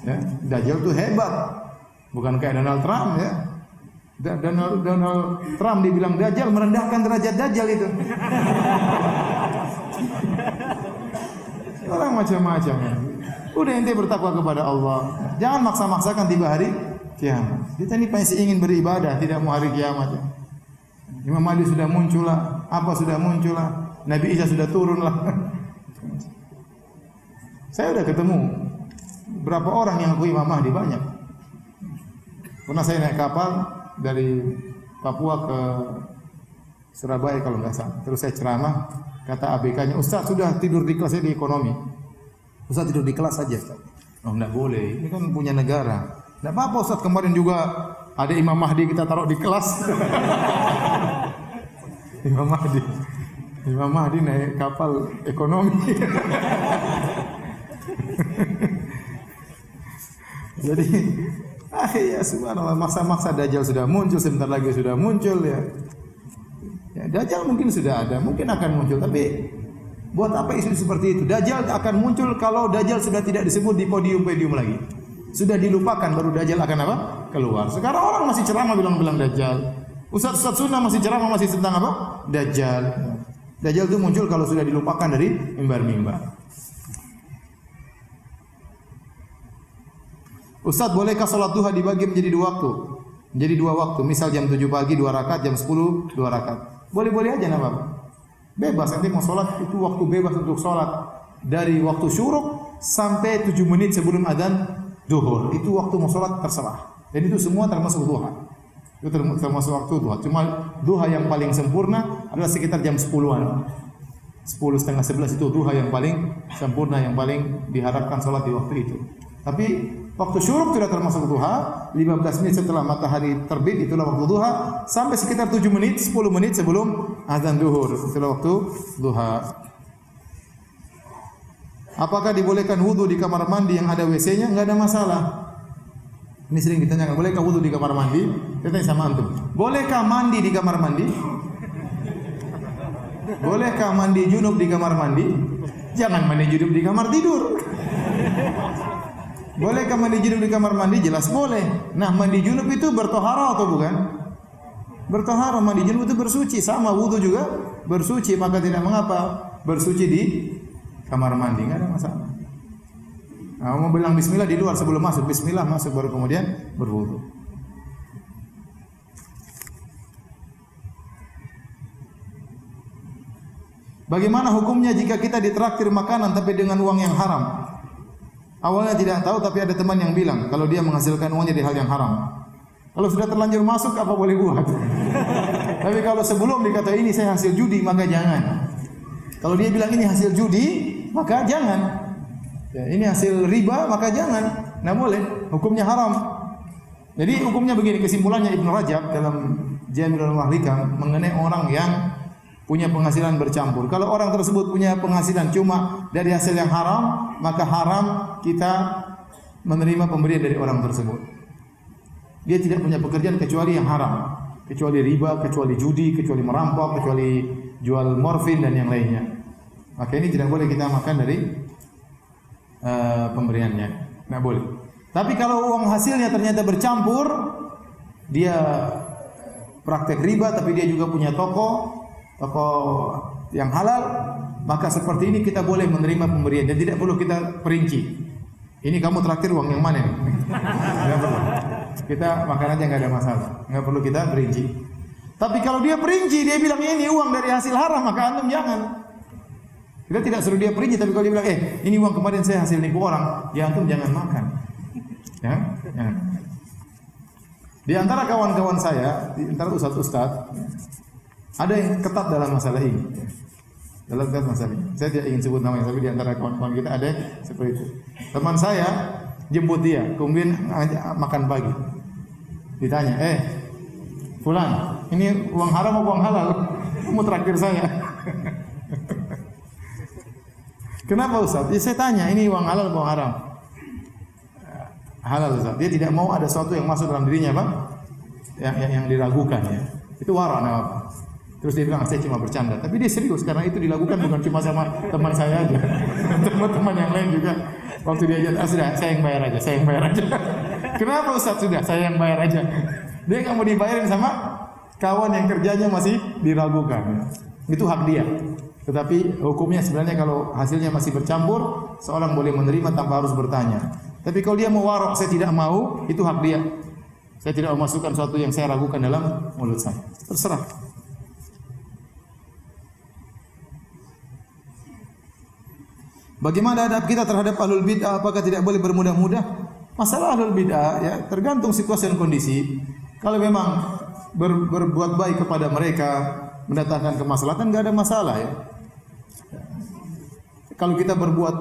Ya, Dajjal itu hebat. Bukan kayak Donald Trump ya. Donald Trump dibilang Dajjal, merendahkan derajat Dajjal itu. Orang macam-macam. Udah ente bertakwa kepada Allah. Jangan maksa-maksakan tiba hari kiamat. Kita ini pasti ingin beribadah, tidak mau hari kiamat. Imam Mahdi sudah muncul lah, apa sudah muncul lah, Nabi Isa sudah turun lah. Saya udah ketemu berapa orang yang ngaku Imam Mahdi, banyak. Pernah saya naik kapal dari Papua ke Surabaya kalau nggak salah. Terus saya ceramah, kata ABK-nya, Ustaz sudah tidur di kelas di ekonomi. Ustaz tidur di kelas saja. Oh enggak boleh, ini kan punya negara. Enggak apa-apa Ustaz, kemarin juga ada Imam Mahdi kita taruh di kelas. Imam Mahdi naik kapal ekonomi. Jadi, ya subhanallah, maksa-maksa Dajjal sudah muncul, sebentar lagi sudah muncul ya. Ya, Dajjal mungkin sudah ada, mungkin akan muncul, tapi buat apa isu seperti itu? Dajjal akan muncul kalau Dajjal sudah tidak disebut di podium-podium lagi. Sudah dilupakan, baru Dajjal akan apa? Keluar. Sekarang orang masih ceramah bilang-bilang Dajjal. Ustaz sunnah masih ceramah masih tentang apa? Dajjal. Dajjal itu muncul kalau sudah dilupakan dari mimbar-mimbar. Ustaz, bolehkah salat duha dibagi menjadi dua waktu? Menjadi dua waktu. Misal jam 7 pagi 2 rakaat, jam 10 2 rakaat. Boleh-boleh aja enggak apa-apa. Bebas, nanti mau salat itu waktu bebas untuk salat. Dari waktu syuruk sampai 7 menit sebelum adzan zuhur. Itu waktu mau salat terserah. Dan itu semua termasuk duha. Itu termasuk waktu duha. Cuma duha yang paling sempurna adalah sekitar jam 10-an. 10 setengah 11 itu duha yang paling sempurna, yang paling diharapkan salat di waktu itu. Tapi waktu syuruk tidak termasuk duha. 15 menit setelah matahari terbit itulah waktu duha, sampai sekitar 7 menit, 10 menit sebelum azan zuhur. Itulah waktu duha. Apakah dibolehkan wudu di kamar mandi yang ada WC-nya? Enggak ada masalah. Ini sering ditanyakan, bolehkah wudu di kamar mandi? Kita tanya sama antum. Bolehkah mandi di kamar mandi? Bolehkah mandi junub di kamar mandi? Jangan mandi junub di kamar tidur. Bolehkah mandi junub di kamar mandi? Jelas boleh. Nah, mandi junub itu bertohara atau bukan? Bertohara, mandi junub itu bersuci. Sama wudu juga bersuci, maka tidak mengapa bersuci di kamar mandi, enggak ada masalah. Nah, mau bilang bismillah di luar sebelum masuk, bismillah masuk baru kemudian berwudu. Bagaimana hukumnya jika kita ditraktir makanan tapi dengan uang yang haram? Awalnya tidak tahu, tapi ada teman yang bilang kalau dia menghasilkan uangnya di hal yang haram. Kalau sudah terlanjur masuk, apa boleh buat? Tapi kalau sebelum dikata ini saya hasil judi, maka jangan. Kalau dia bilang ini hasil judi, maka jangan. Ya, ini hasil riba, maka jangan. Nah boleh, hukumnya haram. Jadi hukumnya begini, kesimpulannya Ibnu Rajab dalam Jami'ul Mahlikam mengenai orang yang punya penghasilan bercampur. Kalau orang tersebut punya penghasilan cuma dari hasil yang haram, maka haram kita menerima pemberian dari orang tersebut. Dia tidak punya pekerjaan kecuali yang haram, kecuali riba, kecuali judi, kecuali merampok, kecuali jual morfin dan yang lainnya. Maka ini tidak boleh kita makan dari pemberiannya. Tidak boleh. Tapi kalau uang hasilnya ternyata bercampur, dia praktek riba tapi dia juga punya toko yang halal, maka seperti ini kita boleh menerima pemberian dan tidak perlu kita perinci. Ini kamu traktir uang yang mana? Tidak perlu. kita makan aja nggak ada masalah, nggak perlu kita perinci. Tapi kalau dia perinci, dia bilang ini uang dari hasil haram, maka antum jangan. Kita tidak suruh dia perinci, tapi kalau dia bilang, ini uang kemarin saya hasil nipu orang, ya antum jangan makan. Ya, jangan. Di antara kawan-kawan saya, di antara ustaz-ustaz, ada yang ketat dalam masalah ini. Dalam masalah ini. Saya tidak ingin sebut namanya, tapi di antara kawan-kawan kita ada yang seperti itu. Teman saya jemput dia, kemudian makan pagi. Ditanya, Fulan, ini uang haram atau uang halal? Kamu traktir saya. Kenapa Ustaz? Ya, saya tanya, ini uang halal atau uang haram? Halal Ustaz. Dia tidak mau ada sesuatu yang masuk dalam dirinya, Bang. Yang diragukan ya. Itu wara namanya. Terus dia bilang, saya cuma bercanda. Tapi dia serius karena itu dilakukan bukan cuma sama teman saya aja. Teman-teman yang lain juga. Waktu dia aja, sudah, saya yang bayar aja. Kenapa Ustaz? Sudah, saya yang bayar aja. Dia nggak mau dibayarin sama kawan yang kerjanya masih diragukan. Itu hak dia. Tetapi hukumnya sebenarnya kalau hasilnya masih bercampur, seorang boleh menerima tanpa harus bertanya. Tapi kalau dia mau warok, saya tidak mau, itu hak dia. Saya tidak mau masukkan sesuatu yang saya ragukan dalam mulut saya. Terserah. Bagaimana adab kita terhadap ahlul bid'ah? Apakah tidak boleh bermudah-mudah? Masalah ahlul bid'ah ya tergantung situasi dan kondisi. Kalau memang berbuat baik kepada mereka, mendatangkan kemaslahatan, enggak ada masalah ya. Kalau kita berbuat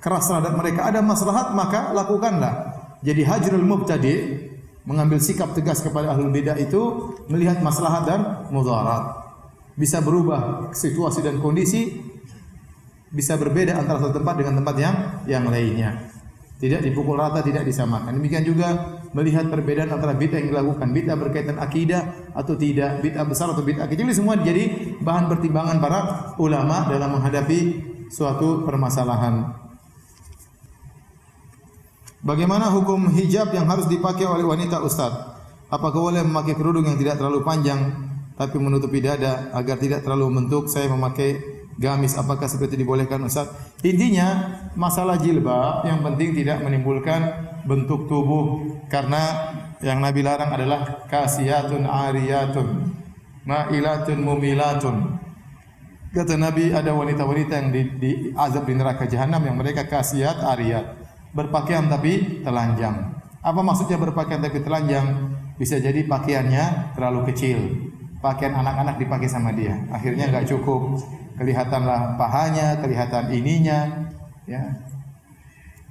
keras terhadap mereka ada maslahat, maka lakukanlah. Jadi hajrul mubtadi, mengambil sikap tegas kepada ahlul bidah itu melihat maslahat dan mudarat. Bisa berubah situasi dan kondisi, bisa berbeda antara satu tempat dengan tempat yang lainnya. Tidak dipukul rata, tidak disamakan. Demikian juga melihat perbedaan antara bid'ah yang dilakukan, bid'ah berkaitan akidah atau tidak, bid'ah besar atau bid'ah kecil, semua jadi bahan pertimbangan para ulama dalam menghadapi suatu permasalahan. Bagaimana hukum hijab yang harus dipakai oleh wanita Ustaz? Apakah boleh memakai kerudung yang tidak terlalu panjang tapi menutupi dada agar tidak terlalu membentuk? Saya memakai gamis, apakah seperti dibolehkan Ustaz? Intinya masalah jilbab yang penting tidak menimbulkan bentuk tubuh, karena yang Nabi larang adalah kasiyatun ariyatun ma'ilatun mumilatun. Kata Nabi ada wanita-wanita yang diazab di neraka jahanam yang mereka kasiyat ariyat, berpakaian tapi telanjang. Apa maksudnya berpakaian tapi telanjang? Bisa jadi pakaiannya terlalu kecil, pakaian anak-anak dipakai sama dia, akhirnya enggak cukup. Kelihatanlah pahanya, kelihatan ininya, ya.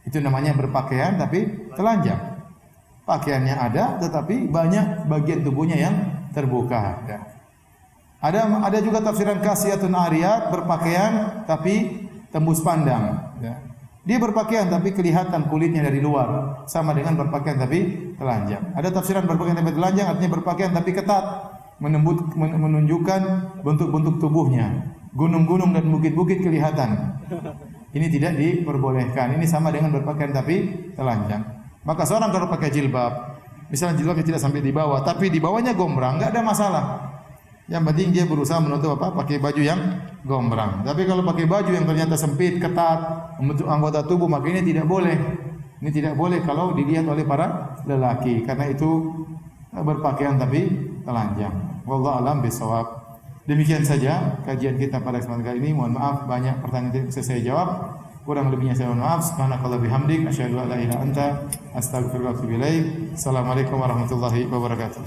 Itu namanya berpakaian tapi telanjang. Pakaiannya ada, tetapi banyak bagian tubuhnya yang terbuka. Ya. Ada juga tafsiran kasiyatun ariyat, berpakaian tapi tembus pandang. Ya. Dia berpakaian tapi kelihatan kulitnya dari luar, sama dengan berpakaian tapi telanjang. Ada tafsiran berpakaian tapi telanjang, artinya berpakaian tapi ketat, menunjukkan bentuk-bentuk tubuhnya. Gunung-gunung dan bukit-bukit kelihatan. Ini tidak diperbolehkan. Ini sama dengan berpakaian tapi telanjang. Maka seorang kalau pakai jilbab, misalnya jilbabnya tidak sampai di bawah, tapi di bawahnya gombrang, enggak ada masalah. Yang penting dia berusaha menutup pakai baju yang gombrang. Tapi kalau pakai baju yang ternyata sempit, ketat, membentuk anggota tubuh, maka ini tidak boleh. Ini tidak boleh kalau dilihat oleh para lelaki, karena itu berpakaian tapi telanjang. Wallahu a'lam bishawab. Demikian saja kajian kita pada kesempatan kali ini. Mohon maaf banyak pertanyaan yang bisa saya jawab. Kurang lebihnya saya mohon maaf. Subhanakallah bihamdik asyhadu an la ilaha illa anta astaghfiruka wa atubu ilaik. Assalamualaikum warahmatullahi wabarakatuh.